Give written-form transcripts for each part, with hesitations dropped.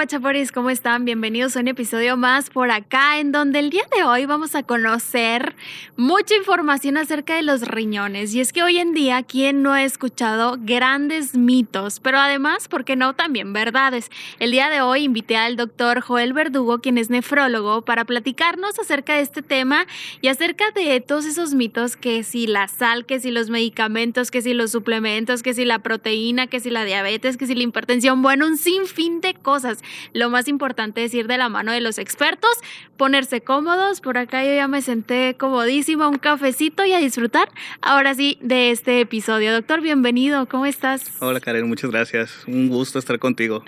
Guachaporis, ¿cómo están? Bienvenidos a un episodio más por acá, en donde el día de hoy vamos a conocer mucha información acerca de los riñones. Y es que hoy en día, ¿quién no ha escuchado grandes mitos? Pero además, ¿por qué no? También verdades. El día de hoy invité al doctor Joel Verdugo, quien es nefrólogo, para platicarnos acerca de este tema y acerca de todos esos mitos, que si la sal, que si los medicamentos, que si los suplementos, que si la proteína, que si la diabetes, que si la hipertensión, bueno, un sinfín de cosas. Lo más importante es ir de la mano de los expertos, ponerse cómodos. Por acá yo ya me senté comodísima, un cafecito y a disfrutar ahora sí de este episodio. Doctor, bienvenido, ¿cómo estás? Hola Karen, muchas gracias. Un gusto estar contigo.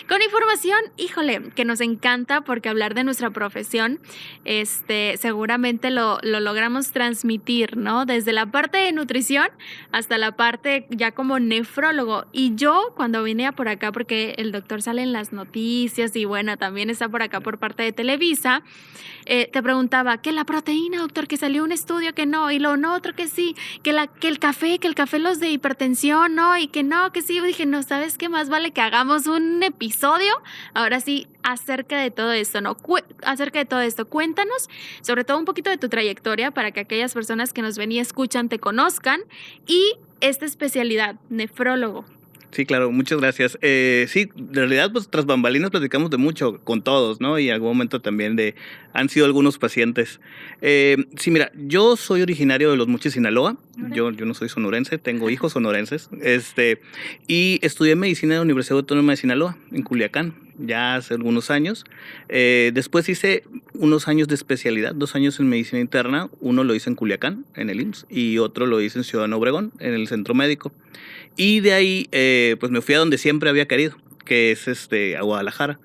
Con información, híjole, que nos encanta, porque hablar de nuestra profesión, seguramente lo logramos transmitir, ¿no? Desde la parte de nutrición hasta la parte ya como nefrólogo. Y yo cuando vine por acá, porque el doctor sale en las noticias y bueno, también está por acá por parte de Televisa, te preguntaba, que la proteína, doctor, que salió un estudio que no, y lo no, otro que sí, que el café los de hipertensión, no, y que no, que sí. Yo dije, no, ¿sabes qué? Más vale que hagamos un episodio, ahora sí, acerca de todo esto, ¿no? Acerca de todo esto, cuéntanos, sobre todo un poquito de tu trayectoria, para que aquellas personas que nos ven y escuchan te conozcan, y esta especialidad, nefrólogo. Sí, claro, muchas gracias. Sí, en realidad, pues tras bambalinas platicamos de mucho con todos, ¿no? Y en algún momento también han sido algunos pacientes. Sí, mira, yo soy originario de Los Mochis, Sinaloa. Yo no soy sonorense, tengo hijos sonorenses. Y estudié medicina en la Universidad Autónoma de Sinaloa, en Culiacán, ya hace algunos años. Después hice unos años de especialidad, 2 años en medicina interna. Uno lo hice en Culiacán, en el IMSS, y otro lo hice en Ciudad Obregón, en el centro médico. Y de ahí, pues me fui a donde siempre había querido, que es a Guadalajara.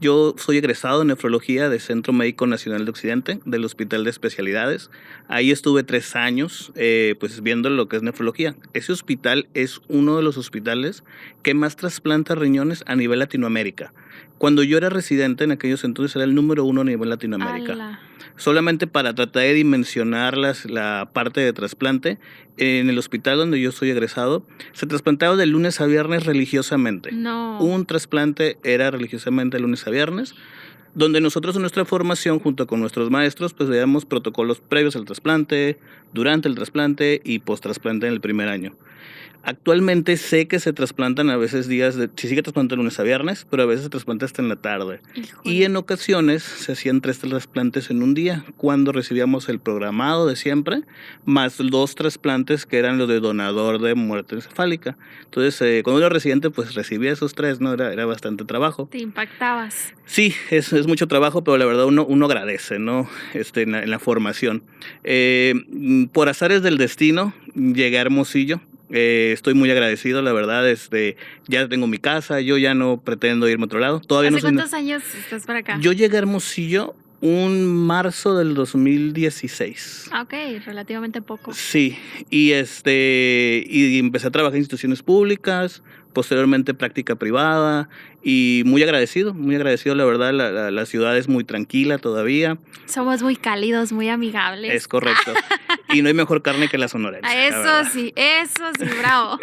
Yo soy egresado en nefrología del Centro Médico Nacional de Occidente, del Hospital de Especialidades. Ahí estuve 3 años, pues viendo lo que es nefrología. Ese hospital es uno de los hospitales que más trasplanta riñones a nivel Latinoamérica. Cuando yo era residente en aquellos entonces era el número 1 a nivel Latinoamérica. ¡Hala! Solamente para tratar de dimensionar la parte de trasplante, en el hospital donde yo soy egresado, se trasplantaba de lunes a viernes religiosamente. No. Un trasplante era religiosamente de lunes a viernes, donde nosotros en nuestra formación, junto con nuestros maestros, pues veíamos protocolos previos al trasplante, durante el trasplante y post-trasplante en el primer año. Actualmente sé que se trasplantan a veces se sigue trasplantando de lunes a viernes, pero a veces se trasplanta hasta en la tarde. Híjole. Y en ocasiones se hacían 3 trasplantes en un día, cuando recibíamos el programado de siempre, más 2 trasplantes que eran los de donador de muerte encefálica. Entonces, cuando era residente, pues recibía esos 3, ¿no? Era bastante trabajo. Te impactabas. Sí, es mucho trabajo, pero la verdad uno agradece, ¿no? En la formación. Por azares del destino, llegué a Hermosillo. Estoy muy agradecido, la verdad, ya tengo mi casa, yo ya no pretendo irme a otro lado. Todavía ¿Hace cuántos años estás por acá? Yo llegué a Hermosillo un marzo del 2016. Ok, relativamente poco. Sí, y empecé a trabajar en instituciones públicas, posteriormente práctica privada, y muy agradecido, la verdad, la ciudad es muy tranquila todavía. Somos muy cálidos, muy amigables. Es correcto. Y no hay mejor carne que la sonorense. Eso sí, bravo.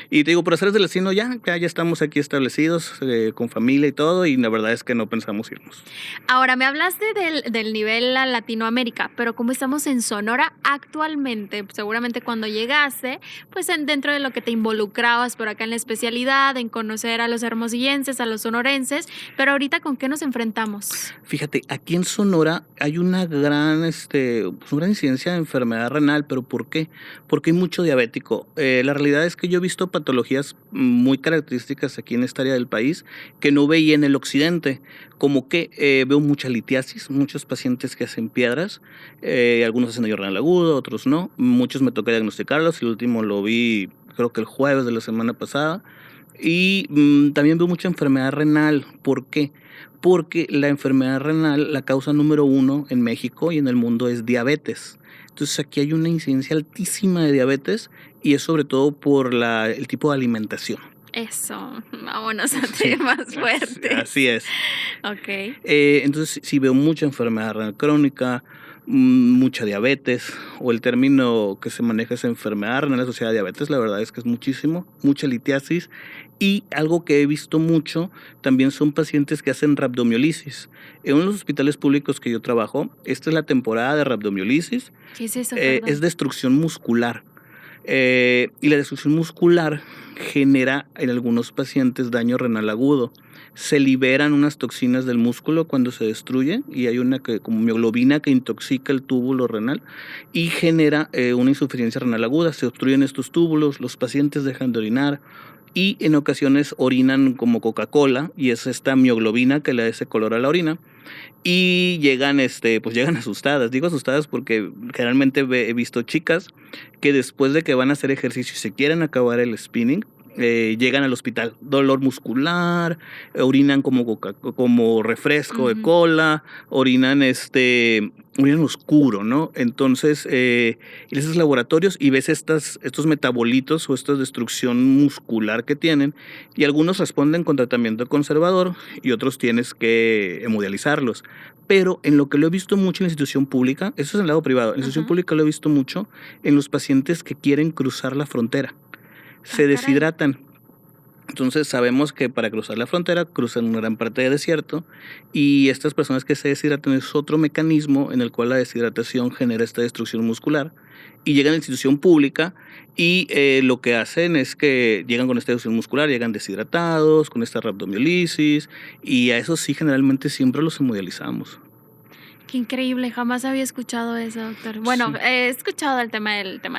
Y te digo, por hacer del destino ya estamos aquí establecidos, con familia y todo, y la verdad es que no pensamos irnos. Ahora, me hablaste del nivel a Latinoamérica, pero como estamos en Sonora actualmente, seguramente cuando llegaste, pues dentro de lo que te involucrabas por acá en la especialidad, en conocer a los hermosillenses, a los sonorenses, pero ahorita, ¿con qué nos enfrentamos? Fíjate, aquí en Sonora hay una gran incidencia de enfermedad renal, pero ¿por qué? Porque hay mucho diabético. La realidad es que yo he visto patologías muy características aquí en esta área del país que no veía en el occidente, como que veo mucha litiasis, muchos pacientes que hacen piedras, algunos hacen daño renal agudo, otros no, muchos me toca diagnosticarlos, el último lo vi creo que el jueves de la semana pasada. Y también veo mucha enfermedad renal. ¿Por qué? Porque la enfermedad renal, la causa número 1 en México y en el mundo es diabetes. Entonces aquí hay una incidencia altísima de diabetes, y es sobre todo por el tipo de alimentación. Eso, vámonos a temas fuertes. Así es. Ok. Entonces sí veo mucha enfermedad renal crónica, mucha diabetes, o el término que se maneja es enfermedad renal asociada a diabetes. La verdad es que es muchísimo, mucha litiasis. Y algo que he visto mucho también son pacientes que hacen rhabdomiolisis. En uno de los hospitales públicos que yo trabajo, esta es la temporada de rhabdomiolisis. ¿Qué es eso, perdón? Es destrucción muscular. Y la destrucción muscular genera en algunos pacientes daño renal agudo. Se liberan unas toxinas del músculo cuando se destruye, y hay una como mioglobina que intoxica el túbulo renal y genera una insuficiencia renal aguda. Se obstruyen estos túbulos, los pacientes dejan de orinar y en ocasiones orinan como Coca-Cola, y es esta mioglobina que le da ese color a la orina. Y llegan, pues llegan asustadas. Digo asustadas porque generalmente he visto chicas que después de que van a hacer ejercicio y se quieren acabar el spinning, llegan al hospital, dolor muscular, orinan como refresco de cola, orinan oscuro, ¿no? Entonces, y esos laboratorios y ves estos metabolitos o esta destrucción muscular que tienen, y algunos responden con tratamiento conservador y otros tienes que hemodializarlos. Pero en lo que lo he visto mucho en la institución pública, eso es en el lado privado, en la institución pública lo he visto mucho en los pacientes que quieren cruzar la frontera. Se deshidratan. Entonces sabemos que para cruzar la frontera cruzan una gran parte de desierto, y estas personas que se deshidratan es otro mecanismo en el cual la deshidratación genera esta destrucción muscular, y llegan a la institución pública y lo que hacen es que llegan con esta destrucción muscular, llegan deshidratados, con esta rhabdomiolisis, y a eso sí generalmente siempre los hemodializamos. Qué increíble, jamás había escuchado eso, doctor. Bueno, Sí. he escuchado el tema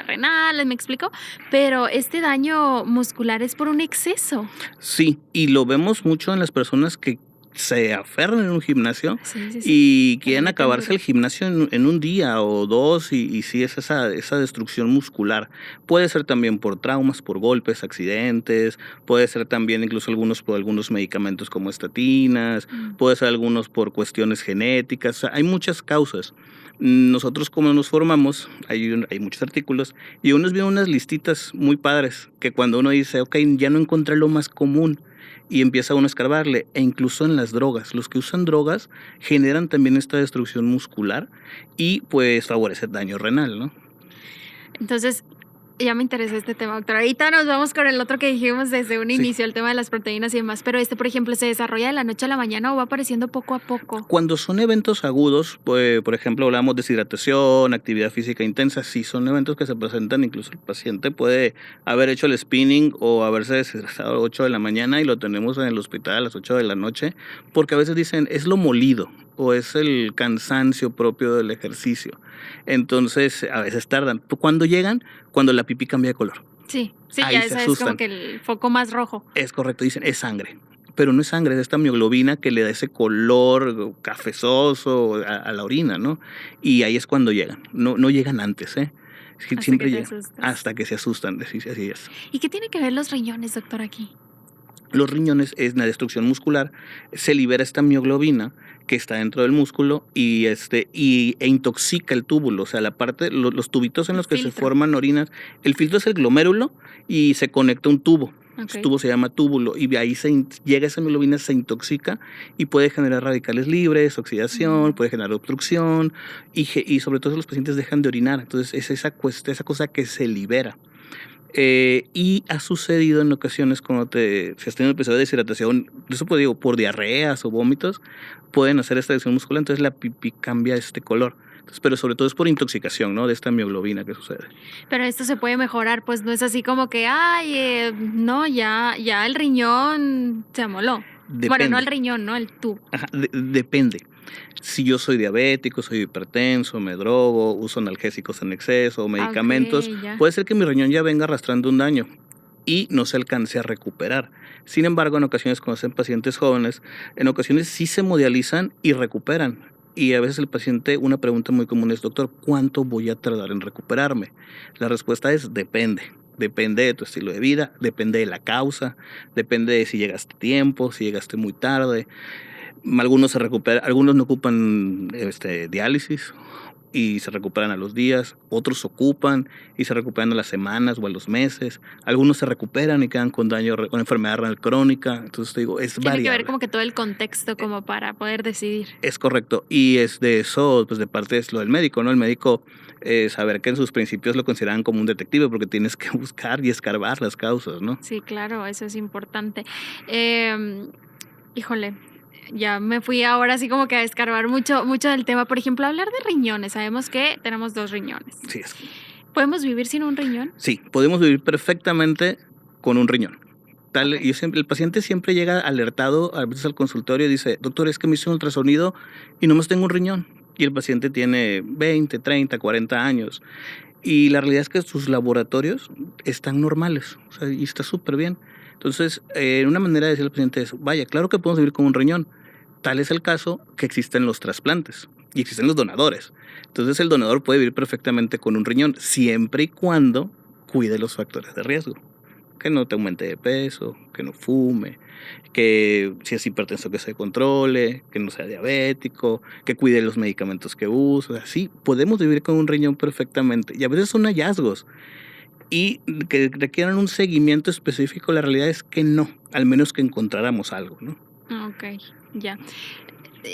renal, me explico, pero este daño muscular es por un exceso. Sí, y lo vemos mucho en las personas que se aferran en un gimnasio Sí, sí, sí. y Que le quieren meten acabarse duro. el gimnasio en un día o dos, y sí es esa destrucción muscular. Puede ser también por traumas, por golpes, accidentes, puede ser también incluso por algunos medicamentos como estatinas, puede ser algunos por cuestiones genéticas. O sea, hay muchas causas. Nosotros, como nos formamos, hay muchos artículos, y unos vienen unas listitas muy padres que cuando uno dice, ok, ya no encontré lo más común, y empieza uno a escarbarle. E incluso en las drogas, los que usan drogas generan también esta destrucción muscular y pues favorece daño renal, ¿no? Entonces, ya me interesa este tema, doctor. Ahorita nos vamos con el otro que dijimos desde un Sí. inicio, el tema de las proteínas y demás, pero por ejemplo, ¿se desarrolla de la noche a la mañana o va apareciendo poco a poco? Cuando son eventos agudos, pues, por ejemplo, hablamos de deshidratación, actividad física intensa, sí son eventos que se presentan, incluso el paciente puede haber hecho el spinning o haberse deshidratado a las 8 de la mañana y lo tenemos en el hospital a las 8 de la noche, porque a veces dicen, es lo molido o es el cansancio propio del ejercicio. Entonces, a veces tardan. Cuando llegan, cuando la pipí cambia de color. Sí, Ahí ya se esa es asustan. como que el foco más rojo. Es correcto, dicen, es sangre. Pero no es sangre, es esta mioglobina que le da ese color cafezoso a la orina, ¿no? Y ahí es cuando llegan. No llegan antes, ¿eh? Hasta Siempre que te llegan. asustas. Hasta que se asustan, así es. ¿Y qué tiene que ver los riñones, doctor, aquí? Los riñones es la destrucción muscular, se libera esta mioglobina que está dentro del músculo y e intoxica el túbulo, o sea, la parte, los tubitos en los que se forman orinas. El filtro es el glomérulo y se conecta un tubo. Ese tubo se llama túbulo, y de ahí llega esa mioglobina, se intoxica y puede generar radicales libres, oxidación, puede generar obstrucción, y sobre todo los pacientes dejan de orinar. Entonces es esa cosa que se libera. Y ha sucedido en ocasiones cuando se has tenido episodio de deshidratación, eso pues digo, por diarreas o vómitos, pueden hacer esta destrucción muscular, entonces la pipí cambia este color. Entonces, pero sobre todo es por intoxicación, ¿no? De esta mioglobina que sucede. Pero esto se puede mejorar, pues no es así como que, ay, no, ya el riñón se amoló. Depende. Bueno, no el riñón, ¿no? El tubo. Ajá, depende. Si yo soy diabético, soy hipertenso, me drogo, uso analgésicos en exceso o medicamentos, puede ser que mi riñón ya venga arrastrando un daño y no se alcance a recuperar. Sin embargo, en ocasiones cuando son pacientes jóvenes, en ocasiones sí se hemodializan y recuperan. Y a veces el paciente, una pregunta muy común es, doctor, ¿cuánto voy a tardar en recuperarme? La respuesta es depende. Depende de tu estilo de vida, depende de la causa, depende de si llegaste a tiempo, si llegaste muy tarde. Algunos se recuperan, algunos no ocupan diálisis, y se recuperan a los días, otros ocupan y se recuperan a las semanas o a los meses, algunos se recuperan y quedan con daño, con enfermedad renal crónica, entonces te digo, es Tiene variable. que ver como que todo el contexto como para poder decidir. Es correcto, y es de eso, pues de parte es lo del médico, ¿no? El médico, saber que en sus principios lo consideran como un detective porque tienes que buscar y escarbar las causas, ¿no? Sí, claro, eso es importante. Híjole, ya me fui ahora así como que a escarbar mucho, mucho del tema. Por ejemplo, hablar de riñones. Sabemos que tenemos 2 riñones. Sí, es. ¿Podemos vivir sin un riñón? Sí, podemos vivir perfectamente con un riñón. Ok. Y siempre, el paciente siempre llega alertado a veces al consultorio y dice, doctor, es que me hice un ultrasonido y nomás tengo un riñón. Y el paciente tiene 20, 30, 40 años. Y la realidad es que sus laboratorios están normales, o sea, y está súper bien. Entonces, una manera de decirle al paciente es, vaya, claro que podemos vivir con un riñón. Tal es el caso que existen los trasplantes y existen los donadores. Entonces, el donador puede vivir perfectamente con un riñón siempre y cuando cuide los factores de riesgo. Que no te aumente de peso, que no fume, que si es hipertenso que se controle, que no sea diabético, que cuide los medicamentos que usa. O sea, sí, podemos vivir con un riñón perfectamente. Y a veces son hallazgos. Y que requieran un seguimiento específico, la realidad es que no, al menos que encontráramos algo, ¿no? Ok, ya.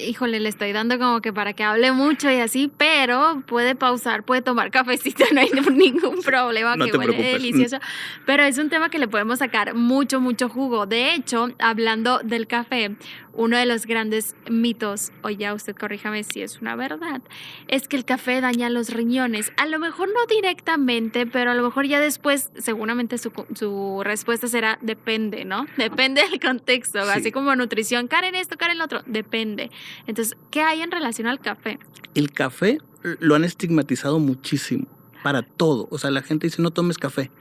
Híjole, le estoy dando como que para que hable mucho y así, pero puede pausar, puede tomar cafecito, no hay ningún problema, No que te huele preocupes. delicioso. Pero es un tema que le podemos sacar mucho, mucho jugo. De hecho, hablando del café, uno de los grandes mitos, o ya usted corríjame si es una verdad, es que el café daña los riñones. A lo mejor no directamente, pero a lo mejor ya después, seguramente su respuesta será depende, ¿no? Depende del contexto, Sí. así como nutrición, Karen esto, Karen lo otro, depende. Entonces, ¿qué hay en relación al café? El café lo han estigmatizado muchísimo para todo. O sea, la gente dice no tomes café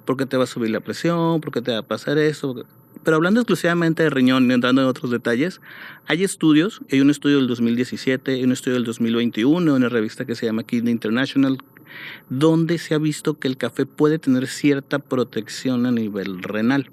porque te va a subir la presión, porque te va a pasar eso. Pero hablando exclusivamente de riñón y entrando en otros detalles, hay estudios, hay un estudio del 2017, hay un estudio del 2021 en una revista que se llama Kidney International, donde se ha visto que el café puede tener cierta protección a nivel renal.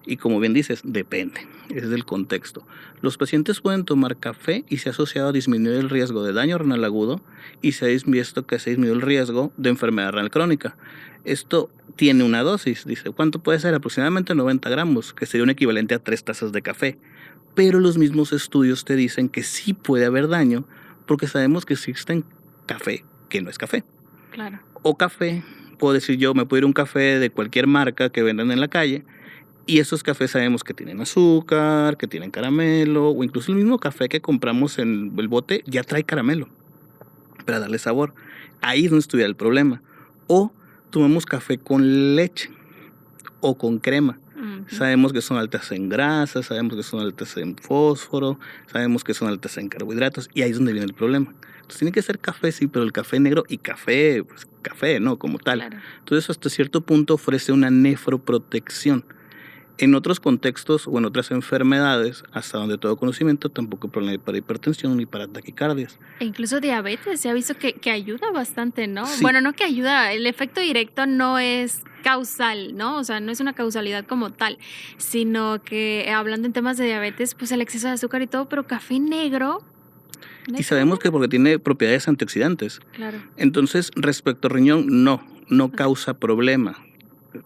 Y como bien dices, depende, es del contexto. Los pacientes pueden tomar café y se ha asociado a disminuir el riesgo de daño renal agudo y se ha visto que se disminuye el riesgo de enfermedad renal crónica. Esto tiene una dosis, dice, ¿cuánto puede ser? Aproximadamente 90 gramos, que sería un equivalente a 3 tazas de café. Pero los mismos estudios te dicen que sí puede haber daño porque sabemos que existen café que no es café. Claro. O café, puedo decir yo, me puedo ir a un café de cualquier marca que vendan en la calle. Y esos cafés sabemos que tienen azúcar, que tienen caramelo, o incluso el mismo café que compramos en el bote ya trae caramelo para darle sabor. Ahí es donde estuviera el problema. O tomamos café con leche o con crema. Sabemos que son altas en grasas, sabemos que son altas en fósforo, sabemos que son altas en carbohidratos y ahí es donde viene el problema. Entonces tiene que ser café, sí, pero el café negro y café, pues café, ¿no? Como tal. Claro. Entonces hasta cierto punto ofrece una nefroprotección. En otros contextos o en otras enfermedades, hasta donde todo conocimiento, tampoco hay problema para hipertensión ni para taquicardias. E incluso diabetes, se ha visto que ayuda bastante, ¿no? Sí. Bueno, no que ayuda, el efecto directo no es causal, ¿no? O sea, no es una causalidad como tal, sino que hablando en temas de diabetes, pues el exceso de azúcar y todo, pero café negro. ¿no Y sabemos que porque tiene propiedades antioxidantes. Claro. Entonces, respecto al riñón, no causa problema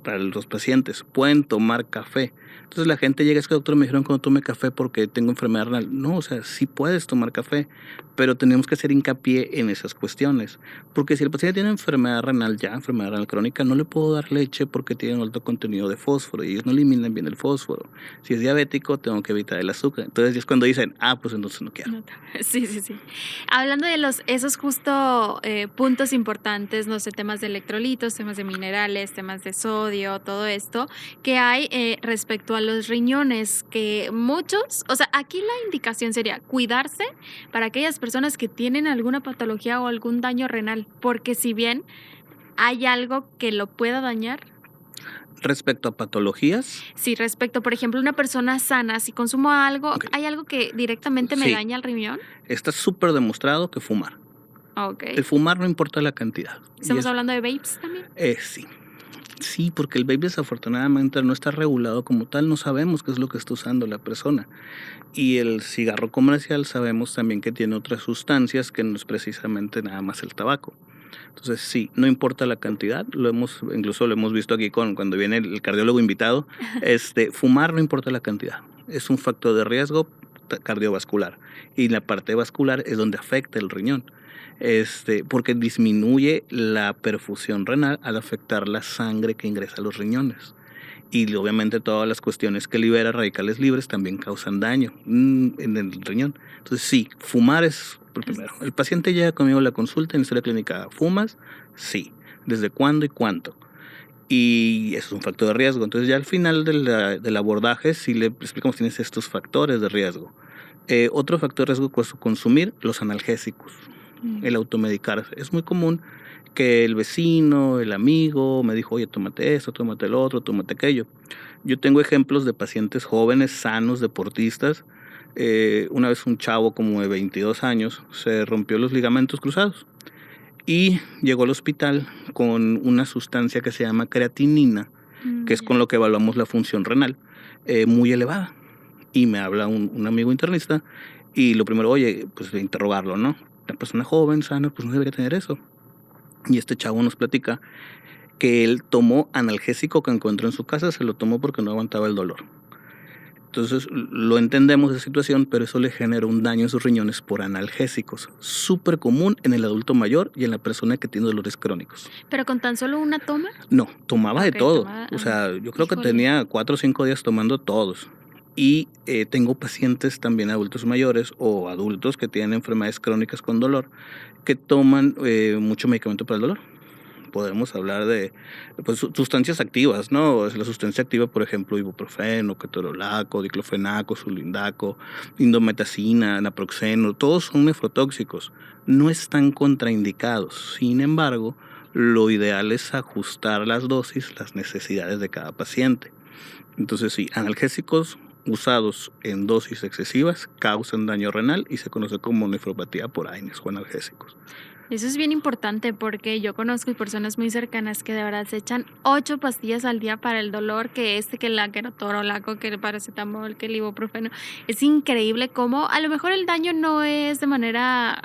para los pacientes. Pueden tomar café. Entonces la gente llega, es que doctor me dijeron que no tome café porque tengo enfermedad renal. No, o sea, sí puedes tomar café, pero tenemos que hacer hincapié en esas cuestiones. Porque si el paciente tiene enfermedad renal ya, enfermedad renal crónica, no le puedo dar leche porque tiene un alto contenido de fósforo y ellos no eliminan bien el fósforo. Si es diabético, tengo que evitar el azúcar. Entonces es cuando dicen, pues entonces no quiero. Sí. Hablando de esos justo puntos importantes, no sé, temas de electrolitos, temas de minerales, temas de sodio, todo esto, que hay respecto a los riñones, que muchos, o sea, aquí la indicación sería cuidarse para aquellas personas que tienen alguna patología o algún daño renal, porque si bien hay algo que lo pueda dañar. Respecto a patologías. Sí, respecto, por ejemplo, una persona sana, si consumo algo, Okay. ¿hay algo que directamente me daña el riñón? Está súper demostrado que fumar. Okay. El fumar no importa la cantidad. ¿Estamos hablando de vapes también? Sí. Sí, porque el vape desafortunadamente no está regulado como tal, no sabemos qué es lo que está usando la persona. Y el cigarro comercial sabemos también que tiene otras sustancias que no es precisamente nada más el tabaco. Entonces, sí, no importa la cantidad, incluso lo hemos visto aquí cuando viene el cardiólogo invitado, fumar no importa la cantidad, es un factor de riesgo cardiovascular y la parte vascular es donde afecta el riñón, porque disminuye la perfusión renal al afectar la sangre que ingresa a los riñones. Y obviamente todas las cuestiones que libera radicales libres también causan daño en el riñón. Entonces sí, fumar es lo primero. El paciente llega conmigo a la consulta en historia clínica, ¿fumas? Sí. ¿Desde cuándo y cuánto? Y eso es un factor de riesgo. Entonces ya al final del abordaje sí le explicamos, tienes estos factores de riesgo. Otro factor de riesgo es consumir los analgésicos, el automedicarse. Es muy común que el vecino, el amigo me dijo, oye, tómate esto, tómate el otro, tómate aquello. Yo tengo ejemplos de pacientes jóvenes, sanos, deportistas. Una vez un chavo como de 22 años se rompió los ligamentos cruzados y llegó al hospital con una sustancia que se llama creatinina, que es con lo que evaluamos la función renal, muy elevada. Y me habla un amigo internista y lo primero, oye, pues de interrogarlo, ¿no? Una persona joven, sana, pues no debería tener eso. Y este chavo nos platica que él tomó analgésico que encontró en su casa, se lo tomó porque no aguantaba el dolor. Entonces lo entendemos de situación, pero eso le genera un daño en sus riñones por analgésicos. Súper común en el adulto mayor y en la persona que tiene dolores crónicos. ¿Pero con tan solo una toma? No, tomaba de todo. Tomaba, O sea, yo creo que híjole. tenía 4 o 5 días tomando todos. Y tengo pacientes también adultos mayores o adultos que tienen enfermedades crónicas con dolor que toman mucho medicamento para el dolor. Podemos hablar de pues, sustancias activas, ¿no? La sustancia activa, por ejemplo, ibuprofeno, ketorolaco, diclofenaco, sulindaco, indometacina, naproxeno, todos son nefrotóxicos. No están contraindicados. Sin embargo, lo ideal es ajustar las dosis, las necesidades de cada paciente. Entonces, sí, analgésicos usados en dosis excesivas causan daño renal y se conoce como nefropatía por AINES o analgésicos. Eso es bien importante porque yo conozco personas muy cercanas que de verdad se echan 8 pastillas al día para el dolor, que la ketorolaco, que el paracetamol, que el ibuprofeno. Es increíble cómo a lo mejor el daño no es de manera,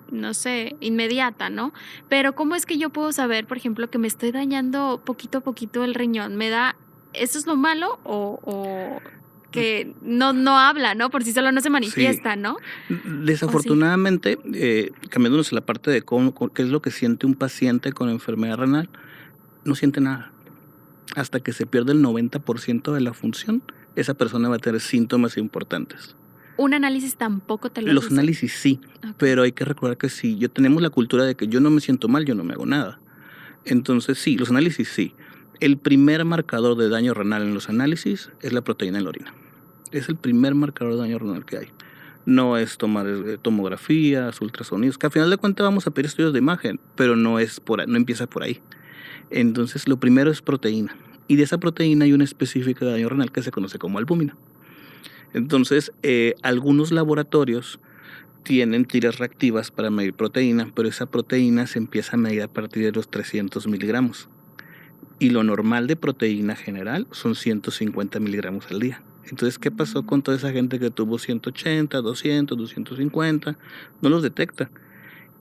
no sé, inmediata, ¿no? Pero cómo es que yo puedo saber, por ejemplo, que me estoy dañando poquito a poquito el riñón. ¿Eso es lo malo o que no habla, ¿no? Por sí solo no se manifiesta, Sí. ¿no? Desafortunadamente, cambiándonos a la parte de qué es lo que siente un paciente con enfermedad renal, no siente nada. Hasta que se pierde el 90% de la función, esa persona va a tener síntomas importantes. ¿Un análisis tampoco te lo Los dice? análisis sí, pero hay que recordar que si tenemos la cultura de que yo no me siento mal, yo no me hago nada. Entonces sí, los análisis sí. El primer marcador de daño renal en los análisis es la proteína en la orina. Es el primer marcador de daño renal que hay. No es tomar tomografías, ultrasonidos, que al final de cuentas vamos a pedir estudios de imagen, pero no empieza por ahí. Entonces lo primero es proteína. Y de esa proteína hay una específica de daño renal que se conoce como albúmina. Entonces, algunos laboratorios tienen tiras reactivas para medir proteína, pero esa proteína se empieza a medir a partir de los 300 miligramos. Y lo normal de proteína general son 150 miligramos al día. Entonces, ¿qué pasó con toda esa gente que tuvo 180, 200, 250? No los detecta.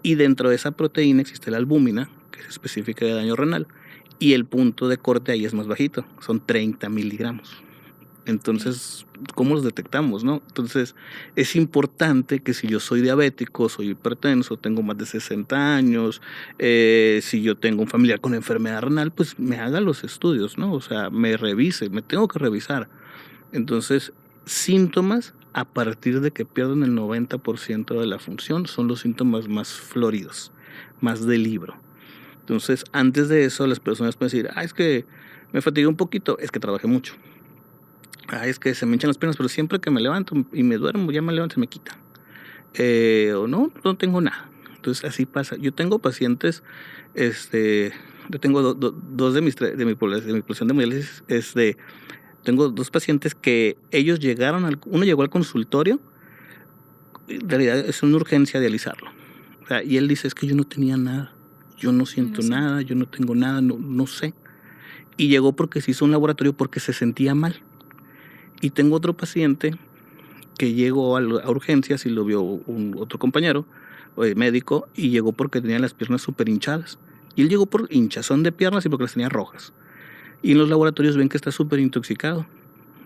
Y dentro de esa proteína existe la albúmina, que es específica de daño renal, y el punto de corte ahí es más bajito, son 30 miligramos. Entonces, ¿cómo los detectamos, no? Entonces, es importante que si yo soy diabético, soy hipertenso, tengo más de 60 años, si yo tengo un familiar con enfermedad renal, pues me haga los estudios, ¿no? O sea, me revise, me tengo que revisar. Entonces, síntomas a partir de que pierden el 90% de la función son los síntomas más floridos, más de libro. Entonces, antes de eso, las personas pueden decir, es que me fatigué un poquito, es que trabajé mucho. Es que se me hinchan las piernas, pero siempre que me levanto y me duermo, ya me levanto y se me quita. O no tengo nada. Entonces, así pasa. Yo tengo pacientes, yo tengo dos de mi población de hemodiálisis, tengo 2 pacientes que ellos uno llegó al consultorio, en realidad es una urgencia dializarlo. O sea, y él dice, es que yo no tenía nada, yo no siento nada, yo no tengo nada, no sé. y llegó porque se hizo un laboratorio porque se sentía mal. Y tengo otro paciente que llegó a urgencias y lo vio otro compañero médico y llegó porque tenía las piernas súper hinchadas. Y él llegó por hinchazón de piernas y porque las tenía rojas. Y en los laboratorios ven que está súper intoxicado.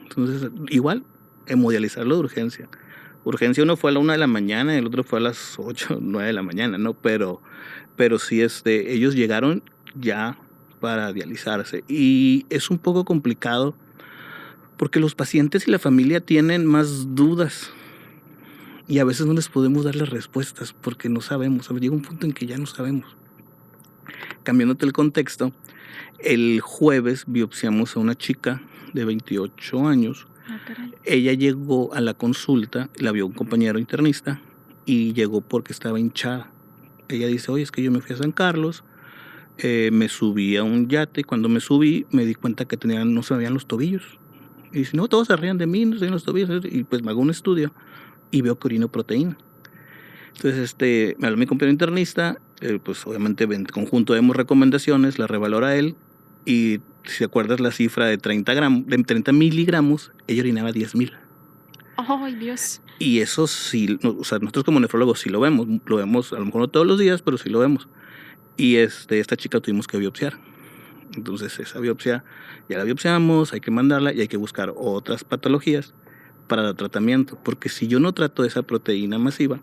Entonces, igual, hemodializarlo de urgencia. Urgencia uno fue a la 1 de la mañana y el otro fue a las 8, 9 de la mañana, ¿no? Pero sí, ellos llegaron ya para dializarse. Y es un poco complicado porque los pacientes y la familia tienen más dudas y a veces no les podemos dar las respuestas porque no sabemos. Llega un punto en que ya no sabemos. Cambiándote el contexto, el jueves biopsiamos a una chica de 28 años. Ella llegó a la consulta, la vio un compañero internista y llegó porque estaba hinchada. Ella dice, oye, es que yo me fui a San Carlos, me subí a un yate y cuando me subí me di cuenta que no se me veían los tobillos. Y dice, no, todos se rían de mí, no se ven los tobillos. Y pues me hago un estudio y veo que orino proteína. Entonces me habló mi compañero internista, pues obviamente en conjunto demos recomendaciones, la revalora él y si acuerdas la cifra de 30 miligramos, ella orinaba 10,000. ¡Ay, Dios! Y eso sí, o sea, nosotros como nefrólogos sí lo vemos a lo mejor no todos los días, pero sí lo vemos. Y esta chica tuvimos que biopsiar. Entonces esa biopsia ya la biopsiamos, hay que mandarla y hay que buscar otras patologías para dar tratamiento, porque si yo no trato esa proteína masiva,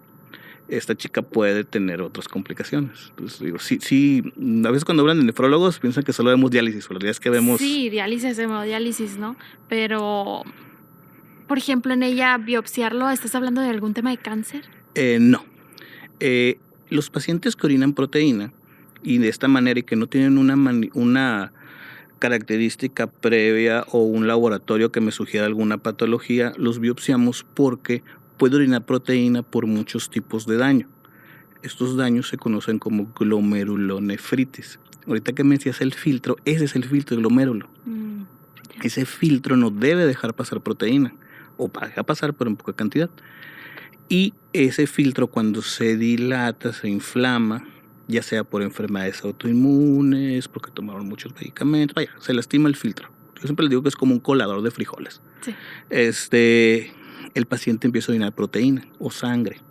esta chica puede tener otras complicaciones. Entonces digo, sí, a veces cuando hablan de nefrólogos piensan que solo vemos diálisis, o la realidad es que vemos... Sí, diálisis, hemodiálisis, ¿no? Pero, por ejemplo, en ella biopsiarlo, ¿estás hablando de algún tema de cáncer? No. Los pacientes que orinan proteína y de esta manera y que no tienen una característica previa o un laboratorio que me sugiera alguna patología, los biopsiamos porque puede orinar proteína por muchos tipos de daño. Estos daños se conocen como glomerulonefritis. Ahorita que me decías el filtro, ese es el filtro de glomérulo. Ese filtro no debe dejar pasar proteína, o deja pasar pero en poca cantidad. Y ese filtro cuando se dilata, se inflama, ya sea por enfermedades autoinmunes, porque tomaron muchos medicamentos, vaya, se lastima el filtro. Yo siempre les digo que es como un colador de frijoles. Sí. El paciente empieza a orinar proteína o sangre.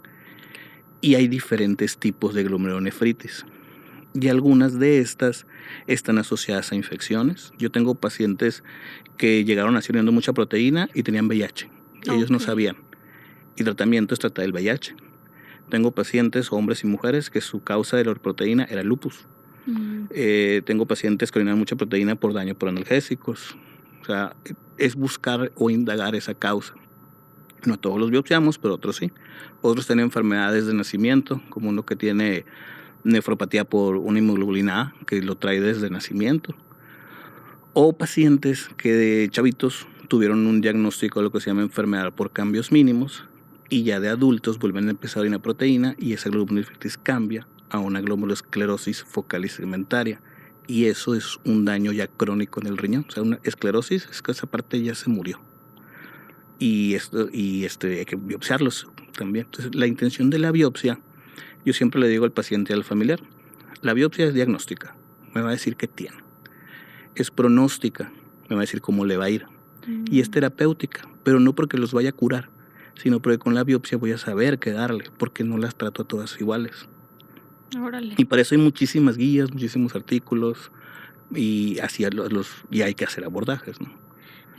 Y hay diferentes tipos de glomerulonefritis. Y algunas de estas están asociadas a infecciones. Yo tengo pacientes que llegaron así orinar mucha proteína y tenían VIH. Ellos no sabían. Y tratamiento es tratar el VIH. Tengo pacientes, hombres y mujeres, que su causa de la proteína era lupus. Tengo pacientes que orinan mucha proteína por daño por analgésicos. O sea, es buscar o indagar esa causa. No todos los biopsiamos, pero otros sí. Otros tienen enfermedades de nacimiento, como uno que tiene nefropatía por una hemoglobina A, que lo trae desde nacimiento. O pacientes que de chavitos tuvieron un diagnóstico de lo que se llama enfermedad por cambios mínimos y ya de adultos vuelven a empezar a orinar proteína y esa glomerulonefritis cambia a una glomerulosclerosis focal y segmentaria. Y eso es un daño ya crónico en el riñón. O sea, una esclerosis es que esa parte ya se murió. Y hay que biopsiarlos también. Entonces, la intención de la biopsia, yo siempre le digo al paciente y al familiar, la biopsia es diagnóstica, me va a decir qué tiene. Es pronóstica, me va a decir cómo le va a ir. Y es terapéutica, pero no porque los vaya a curar, sino porque con la biopsia voy a saber qué darle, porque no las trato a todas iguales. Órale. Y para eso hay muchísimas guías, muchísimos artículos, y así y hay que hacer abordajes, ¿no?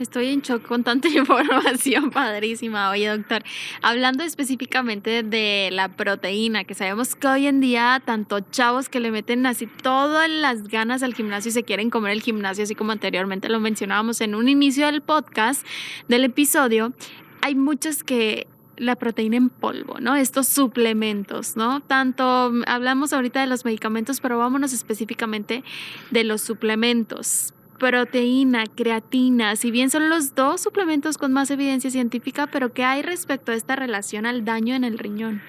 Estoy en shock con tanta información padrísima. Oye, doctor, hablando específicamente de la proteína, que sabemos que hoy en día tanto chavos que le meten así todas las ganas al gimnasio y se quieren comer el gimnasio, así como anteriormente lo mencionábamos en un inicio del podcast, del episodio, hay muchos que la proteína en polvo, ¿no? Estos suplementos, ¿no? Tanto hablamos ahorita de los medicamentos, pero vámonos específicamente de los suplementos. Proteína, creatina, si bien son los dos suplementos con más evidencia científica, pero ¿qué hay respecto a esta relación al daño en el riñón?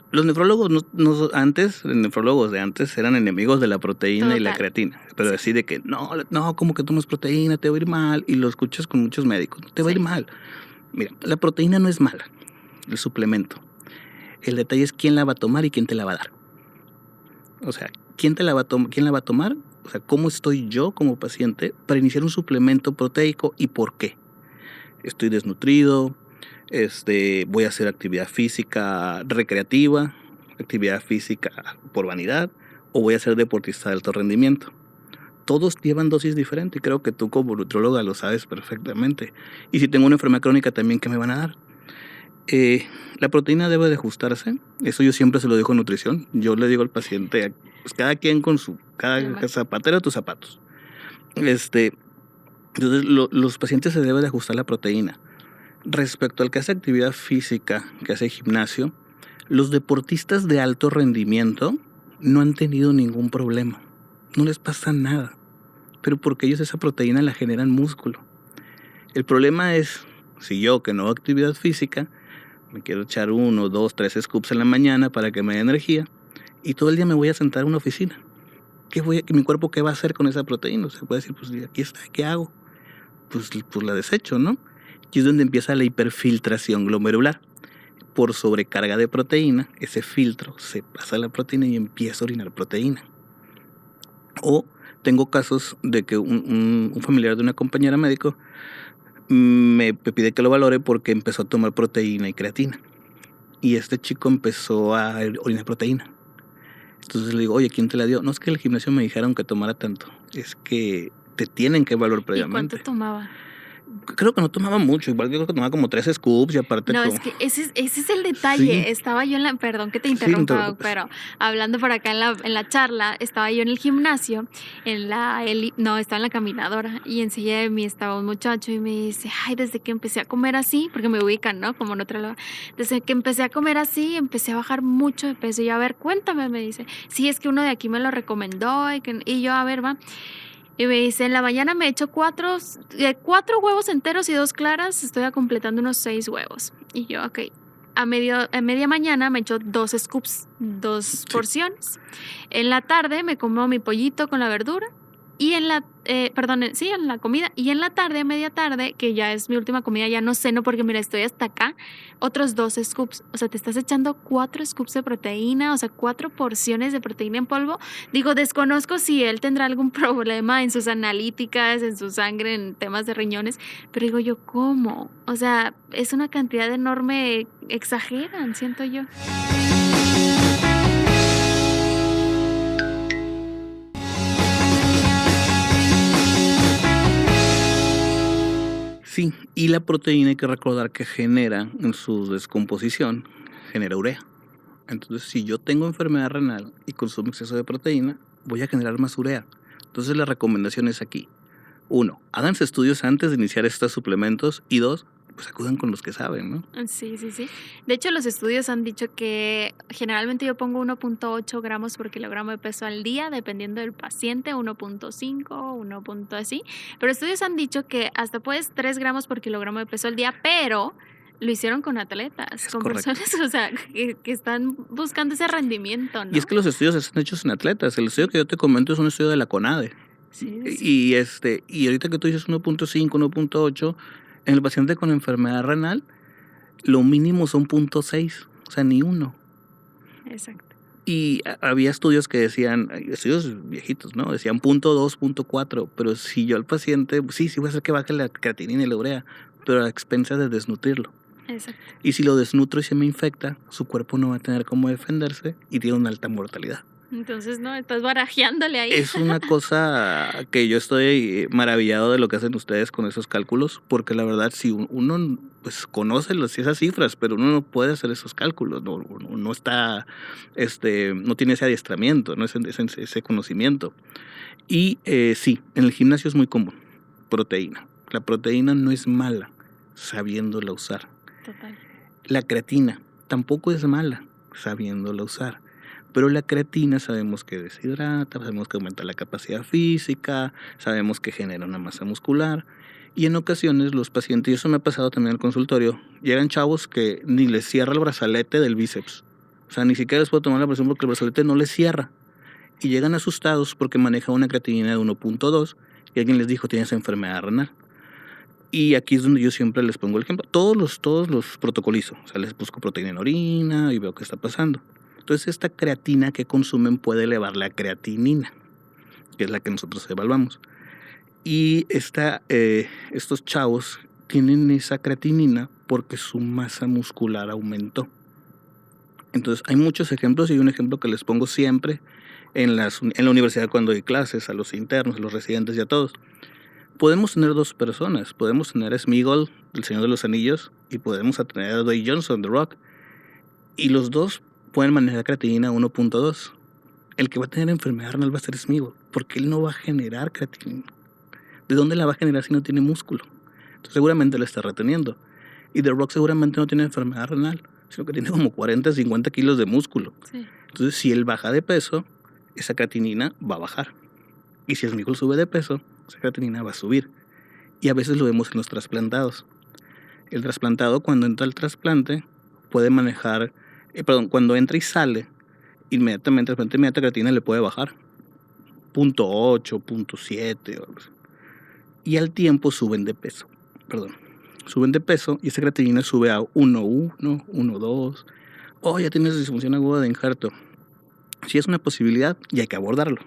Los nefrólogos los nefrólogos de antes eran enemigos de la proteína. Total. Y la creatina, pero sí. Así de que no, como que tomas proteína, te va a ir mal, y lo escuchas con muchos médicos, te va a ir mal. Mira, la proteína no es mala, el suplemento. El detalle es quién la va a tomar y quién te la va a dar. O sea, quién la va a tomar O sea, ¿cómo estoy yo como paciente para iniciar un suplemento proteico y por qué? ¿Estoy desnutrido? ¿Voy a hacer actividad física recreativa, actividad física por vanidad, o voy a ser deportista de alto rendimiento? Todos llevan dosis diferentes y creo que tú como nutróloga lo sabes perfectamente. Y si tengo una enfermedad crónica también, ¿qué me van a dar? La proteína debe de ajustarse. Eso yo siempre se lo digo en nutrición. Yo le digo al paciente, pues cada quien con cada zapatero tus zapatos. Entonces los pacientes se deben de ajustar la proteína. Respecto al que hace actividad física, que hace gimnasio, los deportistas de alto rendimiento no han tenido ningún problema. No les pasa nada. Pero porque ellos esa proteína la generan músculo. El problema es, si yo que no hago actividad física, me quiero echar 1, 2, 3 scoops en la mañana para que me dé energía, y todo el día me voy a sentar en una oficina. ¿Mi cuerpo qué va a hacer con esa proteína? Se puede decir, pues aquí está, ¿qué hago? Pues la desecho, ¿no? Y es donde empieza la hiperfiltración glomerular. Por sobrecarga de proteína, ese filtro se pasa a la proteína y empieza a orinar proteína. O tengo casos de que un familiar de una compañera médico me pide que lo valore porque empezó a tomar proteína y creatina. Y este chico empezó a orinar proteína. Entonces le digo, oye, ¿quién te la dio? No es que en el gimnasio me dijeron que tomara tanto. Es que te tienen que evaluar previamente. ¿Y cuánto tomaba? Creo que no tomaba mucho, igual creo que tomaba como 3 scoops y aparte... No, es que ese es el detalle. Sí. Estaba yo perdón que te interrumpa, pero hablando por acá en la charla, estaba yo en el gimnasio, estaba en la caminadora, y enseguida de mí estaba un muchacho y me dice, ay, desde que empecé a comer así, porque me ubican, ¿no? Como en otra, desde que empecé a comer así, empecé a bajar mucho de peso. Y yo, a ver, cuéntame, me dice, sí, es que uno de aquí me lo recomendó, y yo, a ver, va. Y me dice, en la mañana me echo 4 huevos enteros y 2 claras, estoy completando unos 6 huevos. Y yo, ok. A media mañana me echo 2 scoops, 2 porciones. En la tarde me como mi pollito con la verdura. Y en la comida. Y en la tarde, a media tarde, que ya es mi última comida, ya no ceno porque mira, estoy hasta acá, otros 2 scoops. O sea, te estás echando 4 scoops de proteína, o sea, 4 porciones de proteína en polvo. Digo, desconozco si él tendrá algún problema en sus analíticas, en su sangre, en temas de riñones, pero digo yo, ¿cómo? O sea, es una cantidad enorme, exageran, siento yo. Sí, y la proteína hay que recordar que genera en su descomposición, genera urea. Entonces, si yo tengo enfermedad renal y consumo exceso de proteína, voy a generar más urea. Entonces, la recomendación es aquí. 1, háganse estudios antes de iniciar estos suplementos. Y 2, pues acudan con los que saben, ¿no? Sí. De hecho, los estudios han dicho que generalmente yo pongo 1.8 gramos por kilogramo de peso al día, dependiendo del paciente, 1.5, 1. Así. Pero estudios han dicho que hasta puedes 3 gramos por kilogramo de peso al día, pero lo hicieron con atletas, con personas, o sea, que están buscando ese rendimiento, ¿no? Y es que los estudios están hechos en atletas. El estudio que yo te comento es un estudio de la CONADE. Sí. Y ahorita que tú dices 1.5, 1.8, en el paciente con enfermedad renal, lo mínimo son 0.6, o sea, ni 1. Exacto. Y había estudios que decían, estudios viejitos, ¿no? Decían 0.2, 0.4, pero si yo al paciente, sí voy a hacer que baje la creatinina y la urea, pero a expensas de desnutrirlo. Exacto. Y si lo desnutro y se me infecta, su cuerpo no va a tener cómo defenderse y tiene una alta mortalidad. Entonces, no, estás barajeándole ahí. Es una cosa que yo estoy maravillado de lo que hacen ustedes con esos cálculos, porque la verdad, si uno pues conoce esas cifras, pero uno no puede hacer esos cálculos, no está, no tiene ese adiestramiento, no ese conocimiento. Y sí, en el gimnasio es muy común, proteína. La proteína no es mala, sabiéndola usar. Total. La creatina tampoco es mala, sabiéndola usar. Pero la creatina sabemos que deshidrata, sabemos que aumenta la capacidad física, sabemos que genera una masa muscular. Y en ocasiones los pacientes, y eso me ha pasado también en el consultorio, llegan chavos que ni les cierra el brazalete del bíceps. O sea, ni siquiera les puedo tomar la presión porque el brazalete no les cierra. Y llegan asustados porque maneja una creatinina de 1.2 y alguien les dijo, tienes enfermedad renal. Y aquí es donde yo siempre les pongo el ejemplo. Todos los protocolizo. O sea, les busco proteína en orina y veo qué está pasando. Entonces, esta creatina que consumen puede elevar la creatinina. que es la que nosotros evaluamos. Y estos chavos tienen esa creatinina porque su masa muscular aumentó. Entonces, hay muchos ejemplos y un ejemplo que les pongo siempre en la universidad cuando doy clases a los internos, a los residentes y a todos. Podemos tener dos personas. Podemos tener a Sméagol, el Señor de los Anillos, y podemos tener a Dwayne Johnson, The Rock. Y los dos pueden manejar creatinina 1.2. El que va a tener enfermedad renal va a ser Sméagol, porque él no va a generar creatinina. ¿De dónde la va a generar si no tiene músculo? Entonces, seguramente la está reteniendo. Y The Rock seguramente no tiene enfermedad renal, sino que tiene como 40, 50 kilos de músculo. Sí. Entonces, si él baja de peso, esa creatinina va a bajar. Y si Sméagol sube de peso, esa creatinina va a subir. Y a veces lo vemos en los trasplantados. El trasplantado, cuando entra al trasplante, puede manejar, cuando entra y sale, inmediatamente, la creatinina le puede bajar. 0.8, 0.7 o algo así. Y al tiempo suben de peso. Suben de peso y esa creatinina sube a 1.1, 1.2. Ya tienes disfunción aguda de injerto. Sí es una posibilidad y hay que abordarlo.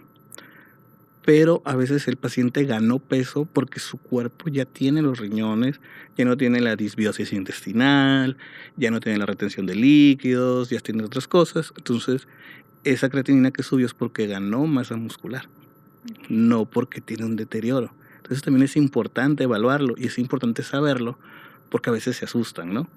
Pero a veces el paciente ganó peso porque su cuerpo ya tiene los riñones, ya no tiene la disbiosis intestinal, ya no tiene la retención de líquidos, ya tiene otras cosas. Entonces, esa creatinina que subió es porque ganó masa muscular, no porque tiene un deterioro. Entonces también es importante evaluarlo y es importante saberlo porque a veces se asustan, ¿no?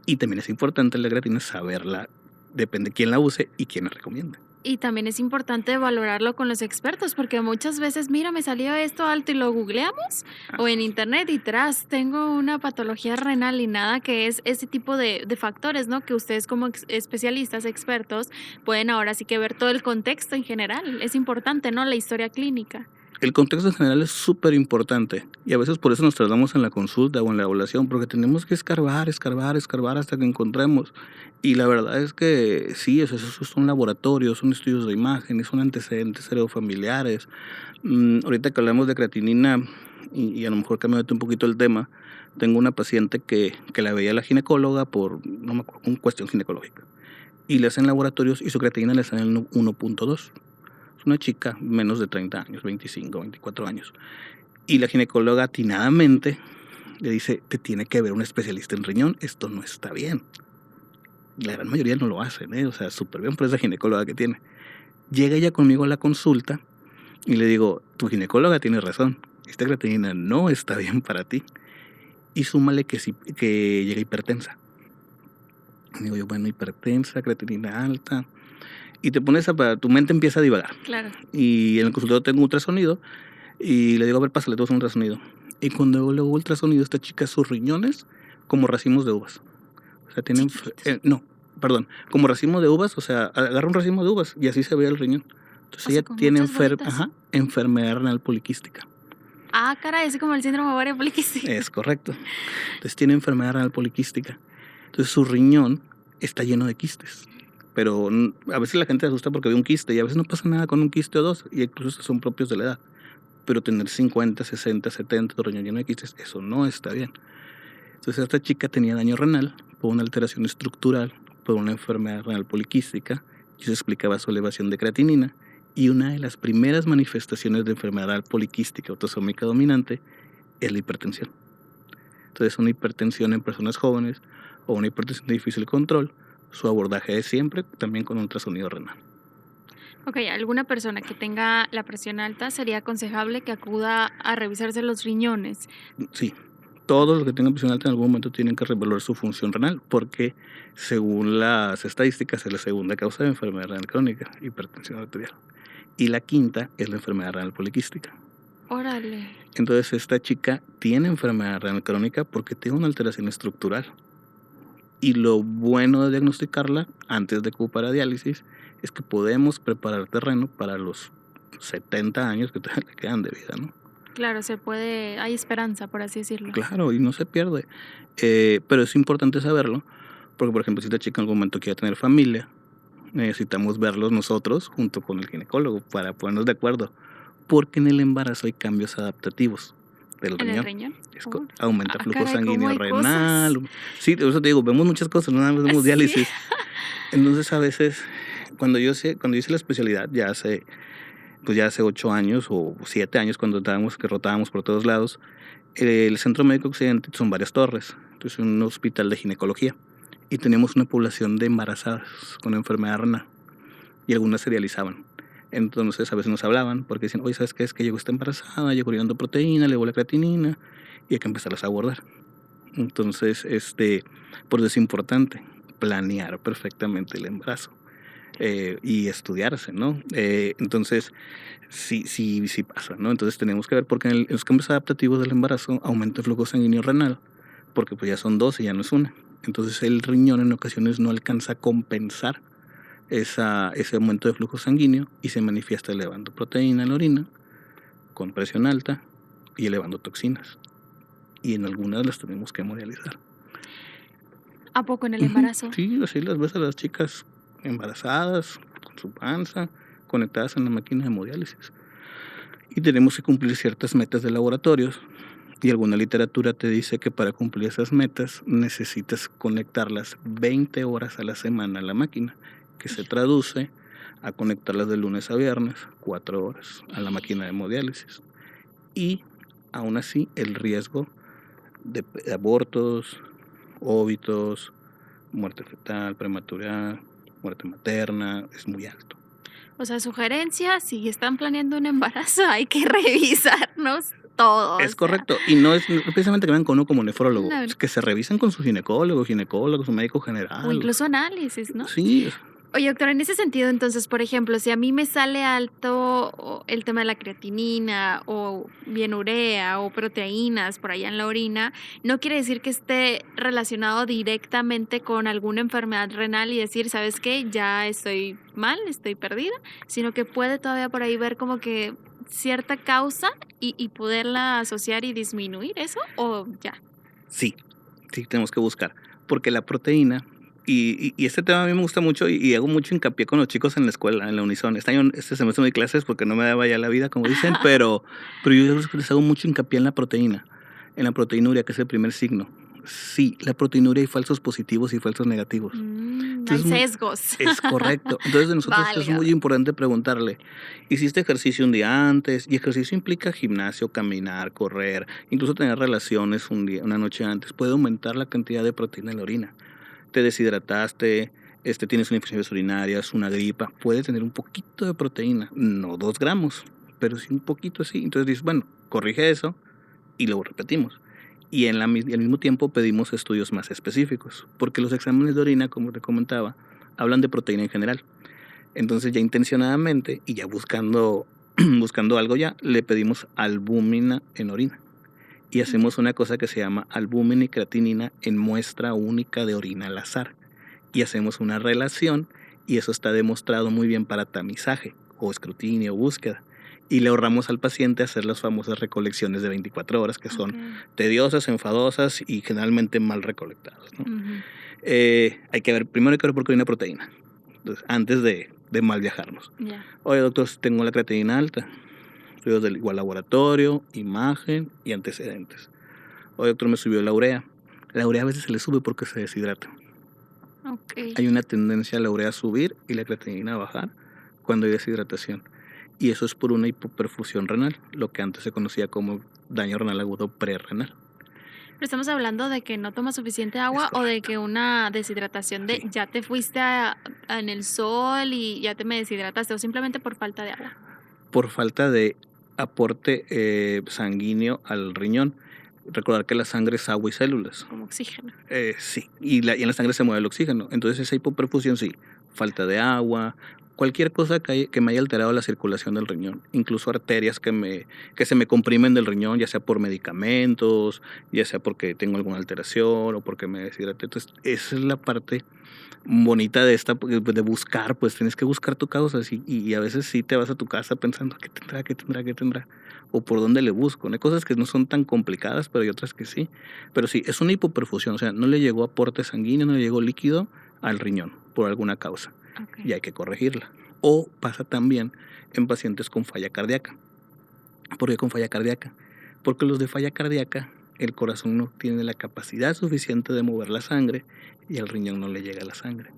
Y también es importante la creatina saberla, depende de quién la use y quién la recomiende. Y también es importante valorarlo con los expertos, porque muchas veces, mira, me salió esto alto y lo googleamos o en internet y tengo una patología renal y nada, que es ese tipo de factores, ¿no? Que ustedes como especialistas, expertos, pueden ahora sí que ver todo el contexto en general. Es importante, ¿no? La historia clínica. El contexto en general es súper importante y a veces por eso nos tardamos en la consulta o en la evaluación, porque tenemos que escarbar hasta que encontremos. Y la verdad es que sí, esos son laboratorios, son estudios de imágenes, son antecedentes cerebrofamiliares. Ahorita que hablamos de creatinina, y a lo mejor cambiando un poquito el tema, tengo una paciente que la veía la ginecóloga por, no me acuerdo, una cuestión ginecológica. Y le hacen laboratorios y su creatinina le sale en 1.2. Una chica menos de 30 años, 25, 24 años. Y la ginecóloga atinadamente le dice, te tiene que ver un especialista en riñón, esto no está bien. La gran mayoría no lo hacen, o sea, súper bien por esa ginecóloga que tiene. Llega ella conmigo a la consulta y le digo, tu ginecóloga tiene razón, esta creatinina no está bien para ti. Y súmale que llega hipertensa. Y digo yo, bueno, hipertensa, creatinina alta. Y te pones tu mente empieza a divagar. Claro. Y en el consultorio tengo un ultrasonido y le digo, a ver, pásale, todos un ultrasonido. Y cuando luego ultrasonido, esta chica, sus riñones como racimos de uvas. O sea, tienen... como racimo de uvas, o sea, agarra un racimo de uvas y así se ve el riñón. Entonces ella tiene enfermedad renal poliquística. Ah, caray, es como el síndrome ovario poliquístico. Es correcto. Entonces tiene enfermedad renal poliquística. Entonces su riñón está lleno de quistes. Pero a veces la gente se asusta porque ve un quiste y a veces no pasa nada con un quiste o dos, y incluso son propios de la edad. Pero tener 50, 60, 70 riñón lleno de quistes, eso no está bien. Entonces esta chica tenía daño renal por una alteración estructural, por una enfermedad renal poliquística, y se explicaba su elevación de creatinina, y una de las primeras manifestaciones de enfermedad renal poliquística autosómica dominante es la hipertensión. Entonces una hipertensión en personas jóvenes o una hipertensión de difícil control, su abordaje es siempre también con ultrasonido renal. Ok, alguna persona que tenga la presión alta, ¿sería aconsejable que acuda a revisarse los riñones? Sí, todos los que tengan presión alta en algún momento tienen que revaluar su función renal, porque según las estadísticas es la segunda causa de enfermedad renal crónica, hipertensión arterial. Y la quinta es la enfermedad renal poliquística. Órale. Entonces esta chica tiene enfermedad renal crónica porque tiene una alteración estructural. Y lo bueno de diagnosticarla antes de ocupar a diálisis es que podemos preparar terreno para los 70 años que todavía le quedan de vida, ¿no? Claro, hay esperanza, por así decirlo. Claro, y no se pierde. Pero es importante saberlo, porque por ejemplo, si esta chica en algún momento quiere tener familia, necesitamos verlos nosotros junto con el ginecólogo para ponernos de acuerdo, porque en el embarazo hay cambios adaptativos del riñón. ¿En el riñón? Aumenta flujo sanguíneo renal. Sí, por eso te digo, vemos muchas cosas, no nada más vemos diálisis. Entonces a veces, cuando yo hice la especialidad, ya hace pues ya hace 8 años o 7 años cuando estábamos, que rotábamos por todos lados, el Centro Médico Occidente son varias torres, entonces un hospital de ginecología, y teníamos una población de embarazadas con enfermedad renal, y algunas se dializaban. Entonces a veces nos hablaban porque decían, oye, ¿sabes qué? Es que llegó esta embarazada, llegó llegando proteína, le llegó la creatinina, y hay que empezarlas a abordar. Entonces, por eso es importante planear perfectamente el embarazo y estudiarse, ¿no? Entonces, sí pasa, ¿no? Entonces tenemos que ver, porque en los cambios adaptativos del embarazo aumenta el flujo sanguíneo renal, porque pues ya son dos y ya no es una. Entonces el riñón en ocasiones no alcanza a compensar ese aumento de flujo sanguíneo y se manifiesta elevando proteína en la orina, con presión alta y elevando toxinas. Y en algunas las tenemos que hemodializar. ¿A poco en el embarazo? Sí, así las ves a las chicas embarazadas, con su panza, conectadas en la máquina de hemodiálisis. Y tenemos que cumplir ciertas metas de laboratorios. Y alguna literatura te dice que para cumplir esas metas necesitas conectarlas 20 horas a la semana a la máquina, que se traduce a conectarlas de lunes a viernes, 4 horas a la máquina de hemodiálisis. Y aún así el riesgo de abortos, óbitos, muerte fetal, prematura, muerte materna, es muy alto. O sea, sugerencia, si están planeando un embarazo, hay que revisarnos todo. Es correcto, y no es precisamente que vengan con uno como nefrólogo, No, es que se revisen con su ginecólogo, su médico general. o incluso análisis, ¿no? Sí. Oye, doctora, en ese sentido, entonces, por ejemplo, si a mí me sale alto el tema de la creatinina o bien urea o proteínas por allá en la orina, no quiere decir que esté relacionado directamente con alguna enfermedad renal y decir, ¿sabes qué? Ya estoy mal, estoy perdida, sino que puede todavía por ahí ver como que cierta causa y poderla asociar y disminuir eso, o ya. Sí, tenemos que buscar, porque la proteína, y este tema a mí me gusta mucho y hago mucho hincapié con los chicos en la escuela, en la Unison. Este semestre no doy clases porque no me daba ya la vida, como dicen, pero yo les hago mucho hincapié en la proteinuria, que es el primer signo. Sí, la proteinuria hay falsos positivos y falsos negativos. Hay sesgos. Es correcto. Entonces de nosotros es muy importante preguntarle, ¿hiciste ejercicio un día antes? Y ejercicio implica gimnasio, caminar, correr, incluso tener relaciones una noche antes. Puede aumentar la cantidad de proteína en la orina. Te deshidrataste, tienes una infección urinaria, una gripa, puede tener un poquito de proteína, no 2 gramos, pero sí un poquito así. Entonces dices, bueno, corrige eso y luego repetimos. Y al mismo tiempo pedimos estudios más específicos, porque los exámenes de orina, como te comentaba, hablan de proteína en general. Entonces ya intencionadamente y ya buscando algo ya, le pedimos albúmina en orina. Y hacemos una cosa que se llama albúmina y creatinina en muestra única de orina al azar. Y hacemos una relación, y eso está demostrado muy bien para tamizaje o escrutinio o búsqueda. Y le ahorramos al paciente hacer las famosas recolecciones de 24 horas, que son tediosas, enfadosas y generalmente mal recolectadas, ¿no? Hay que ver, primero hay que ver por qué hay una proteína, entonces, antes de mal viajarnos. Oye, doctor, tengo la creatinina alta. Estudios del igual laboratorio, imagen y antecedentes. Oye, doctor, me subió la urea. La urea a veces se le sube porque se deshidrata. Hay una tendencia a la urea a subir y la creatinina a bajar cuando hay deshidratación. Y eso es por una hipoperfusión renal, lo que antes se conocía como daño renal agudo prerrenal. Pero estamos hablando de que no tomas suficiente agua o de que una deshidratación de ya te fuiste en el sol y ya te me deshidrataste o simplemente por falta de agua. Por falta de aporte sanguíneo al riñón. Recordar que la sangre es agua y células. Como oxígeno. Sí, y en la sangre se mueve el oxígeno. Entonces esa hipoperfusión sí, falta de agua, cualquier cosa que me haya alterado la circulación del riñón, incluso arterias que se me comprimen del riñón, ya sea por medicamentos, ya sea porque tengo alguna alteración o porque me deshidraté. Entonces esa es la parte bonita de de buscar, pues tienes que buscar tu causa y a veces sí te vas a tu casa pensando qué tendrá o por dónde le busco. Hay cosas que no son tan complicadas, pero hay otras que sí. Pero sí, es una hipoperfusión, o sea, no le llegó aporte sanguíneo, no le llegó líquido al riñón por alguna causa y hay que corregirla. O pasa también en pacientes con falla cardíaca. ¿Por qué con falla cardíaca? Porque los de falla cardíaca el corazón no tiene la capacidad suficiente de mover la sangre y al riñón no le llega la sangre.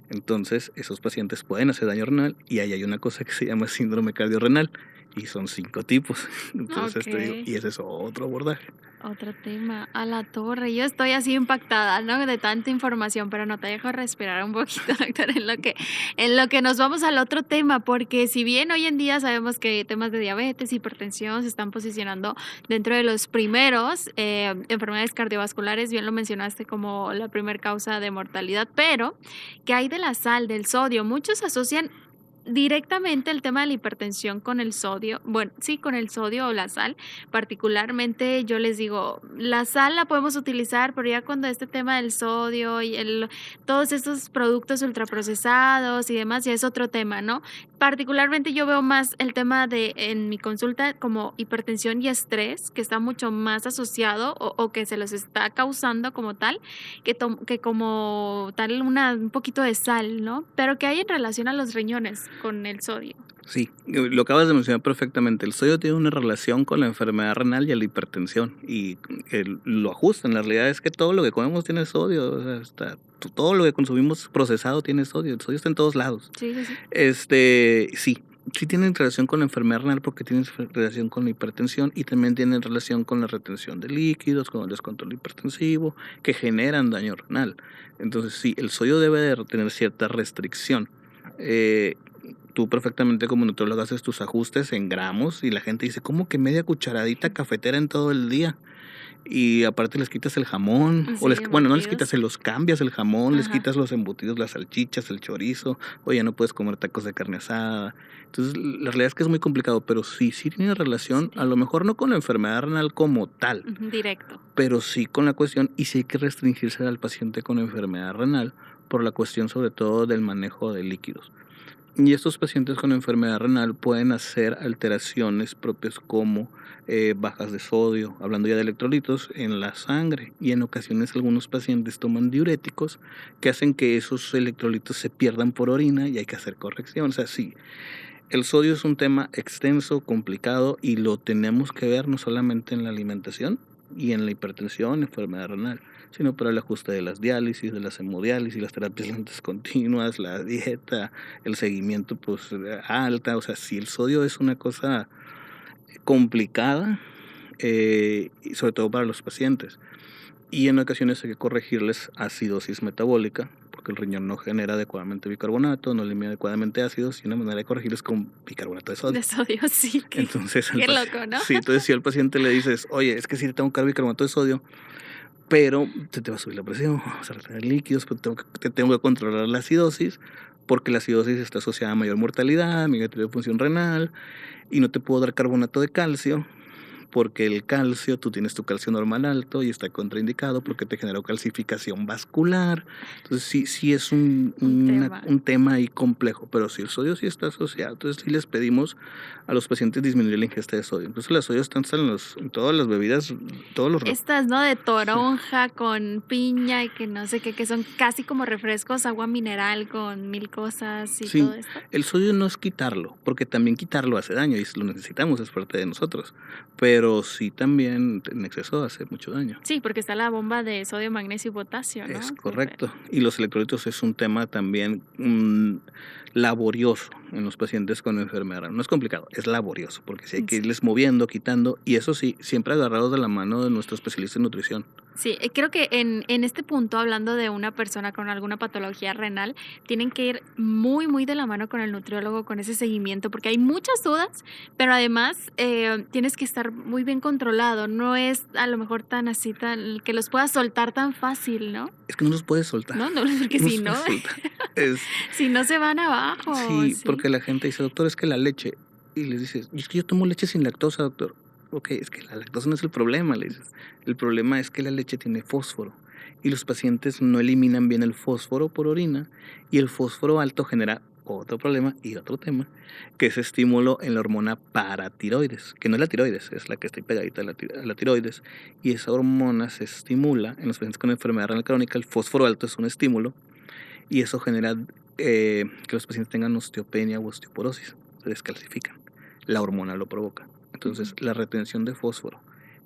Entonces, esos pacientes pueden hacer daño renal y ahí hay una cosa que se llama síndrome cardiorrenal y son 5 tipos. Entonces te digo, Okey. y ese es otro abordaje. Otro tema, a la torre. Yo estoy así impactada, ¿no? De tanta información, pero no te dejo respirar un poquito, doctor, en lo que nos vamos al otro tema, porque si bien hoy en día sabemos que temas de diabetes, hipertensión se están posicionando dentro de los primeros enfermedades cardiovasculares, bien lo mencionaste como la primera causa de mortalidad, pero ¿qué hay de la sal, del sodio? Muchos asocian directamente el tema de la hipertensión con el sodio, bueno, sí, con el sodio o la sal, particularmente yo les digo, la sal la podemos utilizar, pero ya cuando este tema del sodio y todos estos productos ultraprocesados y demás, ya es otro tema, ¿no? Particularmente yo veo más el tema de en mi consulta como hipertensión y estrés, que está mucho más asociado o que se los está causando como tal, que como tal un poquito de sal, ¿no? Pero ¿qué hay en relación a los riñones con el sodio? Sí, lo acabas de mencionar perfectamente. El sodio tiene una relación con la enfermedad renal y la hipertensión y lo ajustan. La realidad es que todo lo que comemos tiene sodio, o sea, todo lo que consumimos procesado tiene sodio. El sodio está en todos lados. Sí, sí, sí. Sí, sí tienen relación con la enfermedad renal porque tienen relación con la hipertensión y también tienen relación con la retención de líquidos, con el descontrol hipertensivo, que generan daño renal. Entonces, sí, el sodio debe de tener cierta restricción. Eh, Tú perfectamente como nutriólogo haces tus ajustes en gramos y la gente dice, ¿cómo que media cucharadita cafetera en todo el día? Y aparte les quitas el jamón, Sí, bueno, no les quitas, embutidos. se los cambias el jamón, les Ajá. quitas los embutidos, las salchichas, el chorizo, oye, no puedes comer tacos de carne asada. Entonces, la realidad es que es muy complicado, pero sí, sí tiene Sí relación, a tiene. lo mejor no con la enfermedad renal como tal, Ujú, directo. pero sí con la cuestión, y sí hay que restringirse al paciente con enfermedad renal por la cuestión sobre todo del manejo de líquidos. Y estos pacientes con enfermedad renal pueden hacer alteraciones propias como bajas de sodio, hablando ya de electrolitos, en la sangre. Y en ocasiones algunos pacientes toman diuréticos que hacen que esos electrolitos se pierdan por orina y hay que hacer corrección. O sea, sí, el sodio es un tema extenso, complicado y lo tenemos que ver no solamente en la alimentación y en la hipertensión, enfermedad renal, sino para el ajuste de las diálisis, de las hemodiálisis, las terapias lentes continuas, la dieta, el seguimiento pues alta. O sea, si el sodio es una cosa complicada, y sobre todo para los pacientes. Y en ocasiones hay que corregirles acidosis metabólica, porque el riñón no genera adecuadamente bicarbonato, no elimina adecuadamente ácidos, y una manera de corregirles es con bicarbonato de sodio. De sodio, sí, Entonces, qué loco, ¿no? sí, entonces si al paciente le dices, oye, es que sí te tengo que dar bicarbonato de sodio, pero te va a subir la presión, vas a retener líquidos, pero te tengo que controlar la acidosis, porque la acidosis está asociada a mayor mortalidad, mayor función renal, y no te puedo dar carbonato de calcio, porque el calcio, tú tienes tu calcio normal alto y está contraindicado porque te genera calcificación vascular. Entonces sí, sí es Un tema. un tema ahí complejo, pero sí el sodio sí está asociado. Entonces sí les pedimos a los pacientes disminuir la ingesta de sodio. Entonces el sodio está en todas las bebidas, todos los... Estas, ¿no? De Sí. toronja con piña y que no sé qué, que son casi como refrescos, agua mineral con mil cosas y todo Sí, esto. el sodio no es quitarlo, porque también quitarlo hace daño y lo necesitamos, es parte de nosotros. Pero sí también en exceso hace mucho daño. Sí, porque está la bomba de sodio, magnesio y potasio, Es ¿no? Súper. correcto. Y los electrolitos es un tema también laborioso en los pacientes con enfermedad renal. No es complicado, es laborioso, porque sí hay que Sí. irles moviendo, quitando, y eso sí, siempre agarrados de la mano de nuestro especialista en nutrición. Sí, creo que en este punto, hablando de una persona con alguna patología renal, tienen que ir muy, muy de la mano con el nutriólogo, con ese seguimiento, porque hay muchas dudas, pero además tienes que estar muy bien controlado. No es a lo mejor tan así, tan que los puedas soltar tan fácil, ¿no? Es que no los puedes soltar, No, no, porque no si los no, puedes soltar. Es, si no se van abajo, sí, sí. porque la gente dice, doctor, es que la leche, y les dices, es que yo tomo leche sin lactosa, doctor. Ok, es que la lactosa no es el problema, le dices. El problema es que la leche tiene fósforo y los pacientes no eliminan bien el fósforo por orina y el fósforo alto genera otro problema y otro tema, que es estímulo en la hormona paratiroides, que no es la tiroides, es la que está pegadita a la tiroides, y esa hormona se estimula en los pacientes con enfermedad renal crónica. El fósforo alto es un estímulo y eso genera que los pacientes tengan osteopenia o osteoporosis, se descalcifican. La hormona lo provoca. Entonces, Ujú. la retención de fósforo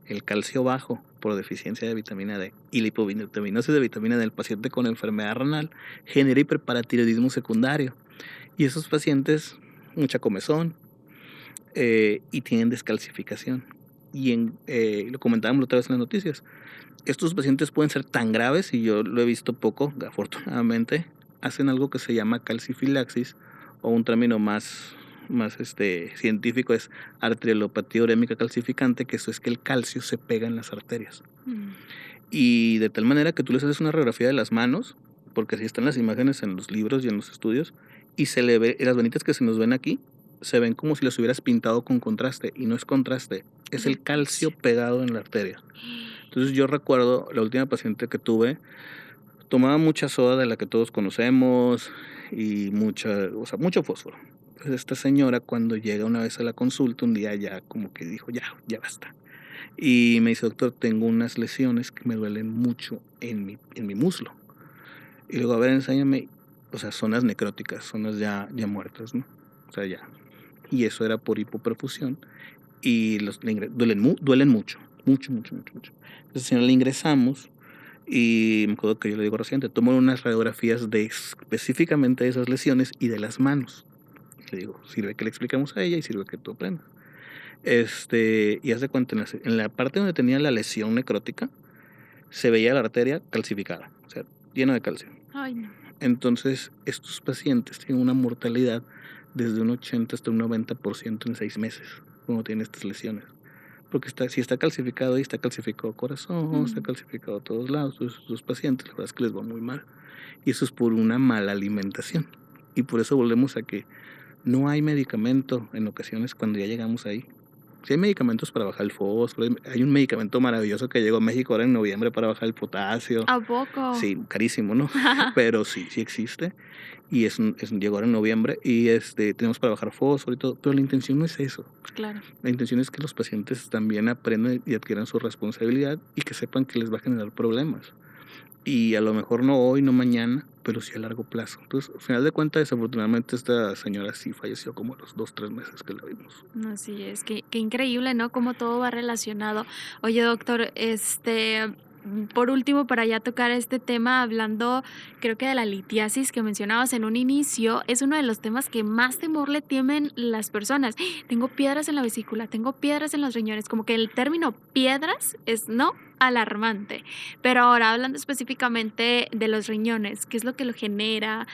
el calcio bajo por deficiencia de vitamina D y la hipovitaminosis de vitamina D del paciente con enfermedad renal genera hiperparatiroidismo secundario. Y esos pacientes, mucha comezón y tienen descalcificación. Y lo comentábamos la otra vez en las noticias, estos pacientes pueden ser tan graves, y yo lo he visto poco, afortunadamente, hacen algo que se llama calcifilaxis, o un término más científico es arteriolopatía urémica calcificante, que eso es que el calcio se pega en las arterias. Y de tal manera que tú les haces una radiografía de las manos, porque así están las imágenes en los libros y en los estudios, y se le ve, las venitas que se nos ven aquí, se ven como si las hubieras pintado con contraste, y no es contraste, es el calcio pegado en la arteria. Entonces yo recuerdo la última paciente que tuve, tomaba mucha soda de la que todos conocemos y mucho fósforo. Pues esta señora, cuando llega una vez a la consulta, un día ya como que dijo, ya basta. Y me dice, doctor, tengo unas lesiones que me duelen mucho en mi muslo. Y luego, a ver, enséñame, zonas necróticas, zonas ya muertas, ¿no? Ya. Y eso era por hipoperfusión y duelen mucho. Entonces, señora, le ingresamos y me acuerdo que yo le digo reciente, tomo unas radiografías específicamente de esas lesiones y de las manos. Le digo, sirve que le expliquemos a ella y sirve que tú aprendas. Y haz de cuenta, en la parte donde tenía la lesión necrótica, se veía la arteria calcificada, llena de calcio. Ay, no. Entonces, estos pacientes tienen una mortalidad desde un 80 hasta un 90% en 6 meses, cuando tienen estas lesiones. Porque si está calcificado, y está calcificado corazón, está calcificado a todos lados, los pacientes, la verdad es que les va muy mal. Y eso es por una mala alimentación. Y por eso volvemos a que no hay medicamento en ocasiones cuando ya llegamos ahí. Sí hay medicamentos para bajar el fósforo, hay un medicamento maravilloso que llegó a México ahora en noviembre para bajar el potasio. ¿A poco? Sí, carísimo, ¿no? Pero sí existe. Y llegó ahora en noviembre y tenemos para bajar fósforo y todo, pero la intención no es eso. Claro. La intención es que los pacientes también aprendan y adquieran su responsabilidad y que sepan que les va a generar problemas. Y a lo mejor no hoy, no mañana, pero sí a largo plazo. Entonces, al final de cuentas, desafortunadamente, esta señora sí falleció como a los 2-3 meses que la vimos. Así es, qué increíble, ¿no? Cómo todo va relacionado. Oye, doctor, por último, para ya tocar este tema, hablando, creo que de la litiasis que mencionabas en un inicio, es uno de los temas que más temor le temen las personas. Tengo piedras en la vesícula, tengo piedras en los riñones, como que el término piedras es, ¿no?, alarmante. Pero ahora, hablando específicamente de los riñones, ¿qué es lo que lo genera?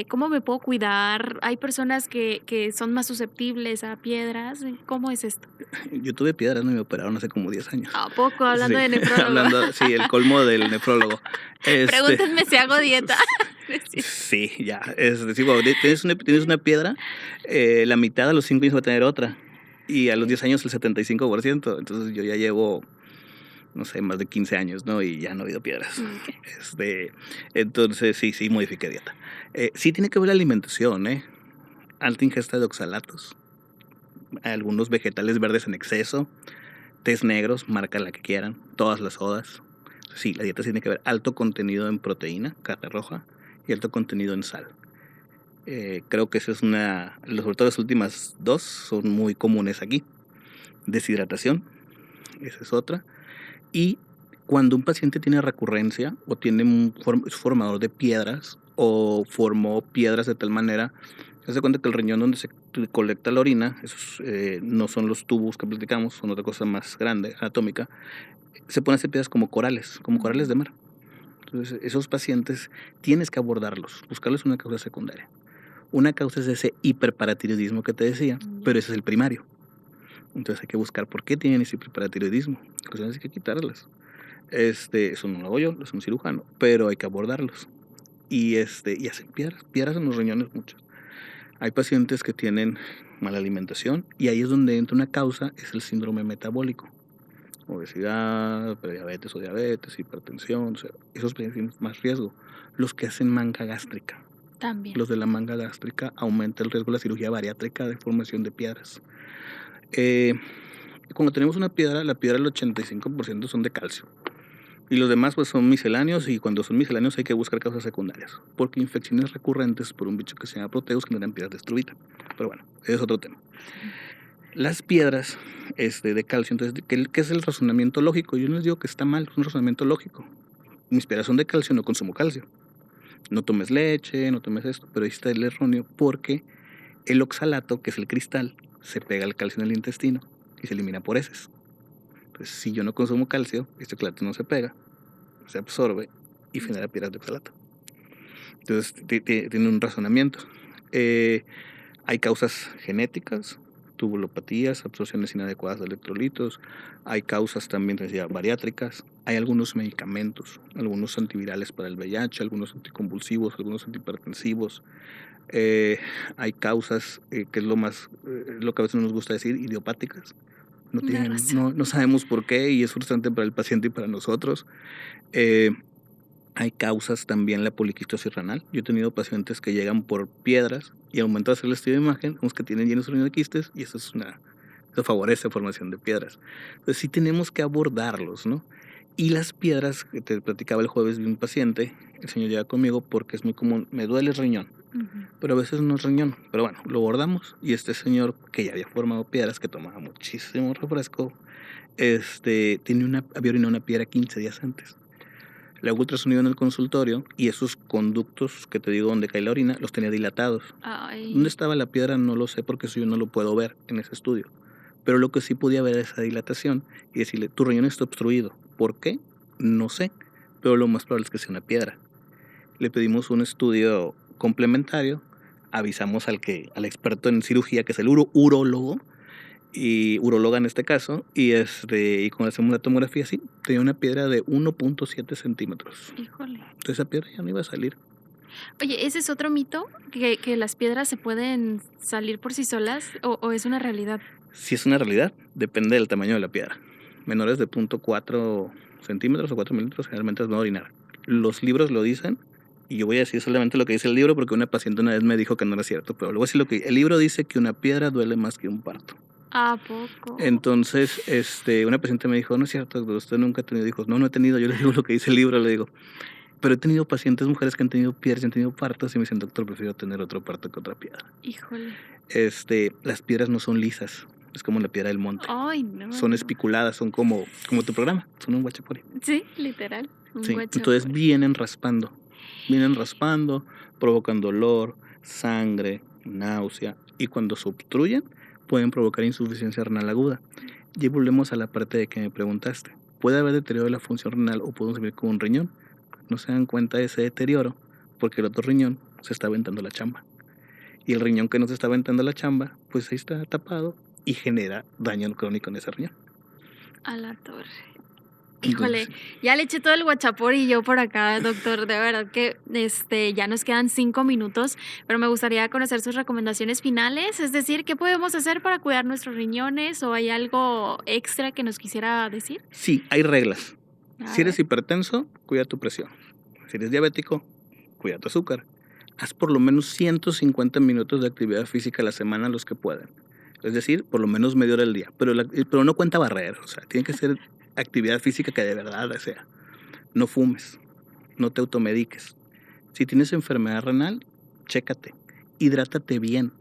¿Cómo me puedo cuidar? ¿Hay personas que son más susceptibles a piedras? ¿Cómo es esto? Yo tuve piedras, ¿no? Me operaron hace como 10 años. ¿A poco? Hablando Sí, de nefrólogo. sí, el colmo del nefrólogo. Pregúntenme si hago dieta. Sí, ya. Cuando tienes una piedra, la mitad a los 5 años va a tener otra. Y a los 10 años el 75%. Entonces yo ya llevo, no sé, más de 15 años, ¿no? Y ya no ha habido piedras. Okay. Entonces sí modifiqué dieta. Sí tiene que ver la alimentación, ¿eh? Alta ingesta de oxalatos, algunos vegetales verdes en exceso, tés negros, marca la que quieran, todas las sodas. Sí, la dieta tiene que ver alto contenido en proteína, carne roja, y alto contenido en sal. Creo que esa es sobre todo las últimas dos son muy comunes aquí. Deshidratación, esa es otra. Y cuando un paciente tiene recurrencia o tiene es formador de piedras o formó piedras de tal manera, se hace cuenta que el riñón donde se colecta la orina, esos no son los tubos que platicamos, son otra cosa más grande, anatómica, se pueden hacer piedras como corales de mar. Entonces, esos pacientes tienes que abordarlos, buscarles una causa secundaria. Una causa es ese hiperparatiroidismo que te decía, pero ese es el primario. Entonces hay que buscar por qué tienen ese hiperparatiroidismo. Entonces hay que quitarlas. Eso no lo hago yo, es un cirujano, pero hay que abordarlos. Y hacen piedras en los riñones muchos. Hay pacientes que tienen mala alimentación y ahí es donde entra una causa, es el síndrome metabólico. Obesidad, prediabetes o diabetes, hipertensión, esos pacientes tienen más riesgo. Los que hacen manga gástrica. También. Los de la manga gástrica aumenta el riesgo de la cirugía bariátrica de formación de piedras. Cuando tenemos una piedra, la piedra el 85% son de calcio. Y los demás pues son misceláneos, y cuando son misceláneos hay que buscar causas secundarias, porque infecciones recurrentes por un bicho que se llama Proteus generan piedras de estruvita. Pero bueno, ese es otro tema. las piedras de calcio, entonces, ¿qué es el razonamiento lógico? Yo no les digo que está mal, es un razonamiento lógico. Mis piedras son de calcio, no consumo calcio. No tomes leche, no tomes esto, pero ahí está el erróneo porque el oxalato, que es el cristal, se pega al calcio en el intestino y se elimina por heces. Entonces, si yo no consumo calcio, este oxalato no se pega, se absorbe y genera piedras de oxalato. Entonces, tiene un razonamiento. Hay causas genéticas, tubulopatías, absorciones inadecuadas de electrolitos. Hay causas también bariátricas. Hay algunos medicamentos, algunos antivirales para el VIH, algunos anticonvulsivos, algunos antihipertensivos. Hay causas, que es lo que a veces no nos gusta decir, idiopáticas. No sabemos por qué y es frustrante para el paciente y para nosotros. Hay causas también la poliquistosis renal. Yo he tenido pacientes que llegan por piedras y al momento de hacer el estudio de imagen, vemos que tienen llenos de quistes y eso favorece la formación de piedras. Entonces sí tenemos que abordarlos, ¿no? Y las piedras, que te platicaba el jueves de un paciente, el señor llega conmigo porque es muy común, me duele el riñón, pero a veces no es riñón, pero bueno, lo abordamos y este señor que ya había formado piedras, que tomaba muchísimo refresco, había orinado una piedra 15 días antes. Le hago ultrasonido en el consultorio y esos conductos que te digo donde cae la orina los tenía dilatados. Ay. ¿Dónde estaba la piedra? No lo sé porque eso yo no lo puedo ver en ese estudio. Pero lo que sí podía ver es esa dilatación y decirle, tu riñón está obstruido. ¿Por qué? No sé, pero lo más probable es que sea una piedra. Le pedimos un estudio complementario, avisamos al experto en cirugía, que es el urólogo, y uróloga en este caso, y cuando hacemos la tomografía, sí, tenía una piedra de 1.7 centímetros. Híjole. Entonces esa piedra ya no iba a salir. Oye, ¿ese es otro mito? ¿Que las piedras se pueden salir por sí solas o es una realidad? Sí es una realidad, depende del tamaño de la piedra. Menores de 0.4 centímetros o 4 milímetros generalmente es no orinar. Los libros lo dicen, y yo voy a decir solamente lo que dice el libro porque una paciente una vez me dijo que no era cierto, pero luego decir lo que el libro dice, que una piedra duele más que un parto. ¿A poco? Entonces, una paciente me dijo, no es cierto, usted nunca ha tenido hijos. No he tenido, yo le digo lo que dice el libro, le digo. Pero he tenido pacientes, mujeres que han tenido piedras y han tenido partos y me dicen, doctor, prefiero tener otro parto que otra piedra. Híjole. Las piedras no son lisas, es como la piedra del monte. Ay, no. Son espiculadas, son como tu programa, son un guachapuri. Sí, literal. Sí, entonces vienen raspando, provocan dolor, sangre, náusea, y cuando se obstruyen pueden provocar insuficiencia renal aguda. Y volvemos a la parte de que me preguntaste. ¿Puede haber deterioro de la función renal o podemos vivir con un riñón? No se dan cuenta de ese deterioro porque el otro riñón se está aventando la chamba. Y el riñón que no se está aventando la chamba, pues ahí está tapado y genera daño crónico en ese riñón. A la torre. Híjole, ya le eché todo el guachapor y yo por acá, doctor. De verdad que ya nos quedan 5 minutos, pero me gustaría conocer sus recomendaciones finales. Es decir, ¿qué podemos hacer para cuidar nuestros riñones? ¿O hay algo extra que nos quisiera decir? Sí, hay reglas. Si eres hipertenso, cuida tu presión. Si eres diabético, cuida tu azúcar. Haz por lo menos 150 minutos de actividad física a la semana los que puedan. Es decir, por lo menos media hora al día. Pero no cuenta barrer, o sea, tiene que ser actividad física que de verdad sea. No fumes, no te automediques. Si tienes enfermedad renal, chécate, hidrátate bien.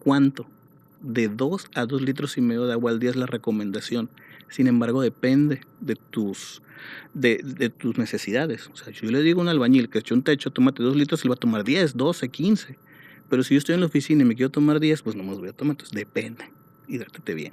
¿Cuánto? De 2 a 2 litros y medio de agua al día es la recomendación. Sin embargo, depende de tus necesidades. O sea, si yo le digo a un albañil que eche un techo, tómate 2 litros, él va a tomar 10, 12, 15. Pero si yo estoy en la oficina y me quiero tomar 10, pues no me los voy a tomar. Entonces, depende. Hidrátate bien.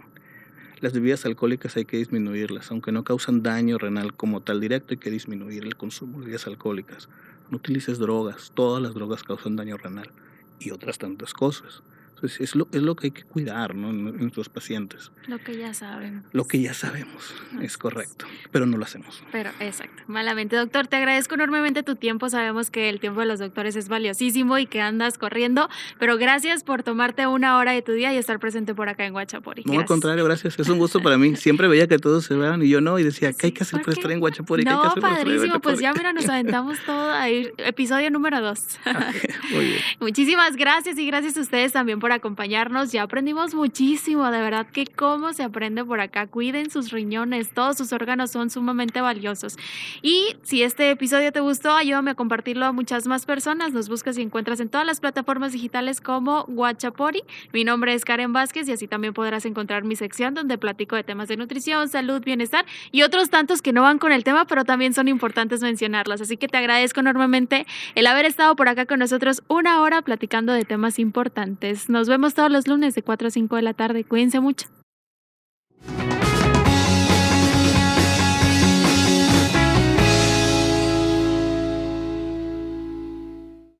Las bebidas alcohólicas hay que disminuirlas, aunque no causan daño renal como tal directo, hay que disminuir el consumo de bebidas alcohólicas. No utilices drogas, todas las drogas causan daño renal y otras tantas cosas. Entonces es lo que hay que cuidar, ¿no? en nuestros pacientes. Lo que ya saben. Lo que ya sabemos, es correcto, pero no lo hacemos. Pero exacto, malamente. Doctor, te agradezco enormemente tu tiempo. Sabemos que el tiempo de los doctores es valiosísimo y que andas corriendo, pero gracias por tomarte 1 hora de tu día y estar presente por acá en Guachapuri. No, al contrario, gracias. Es un gusto para mí. Siempre veía que todos se van y yo no, y decía, ¿qué hay que hacer para estar en Guachapuri? No, padrísimo, pues ya mira, nos aventamos todo ahí. Episodio número 2. Muy bien. Muchísimas gracias y gracias a ustedes también por por acompañarnos. Ya aprendimos muchísimo, de verdad que cómo se aprende por acá. Cuiden sus riñones, todos sus órganos son sumamente valiosos. Y si este episodio te gustó, ayúdame a compartirlo a muchas más personas. Nos buscas y encuentras en todas las plataformas digitales como Guachapori. Mi nombre es Karen Vázquez y así también podrás encontrar mi sección donde platico de temas de nutrición, salud, bienestar y otros tantos que no van con el tema, pero también son importantes mencionarlos. Así que te agradezco enormemente el haber estado por acá con nosotros una hora platicando de temas importantes. Nos vemos todos los lunes de 4 a 5 de la tarde. Cuídense mucho.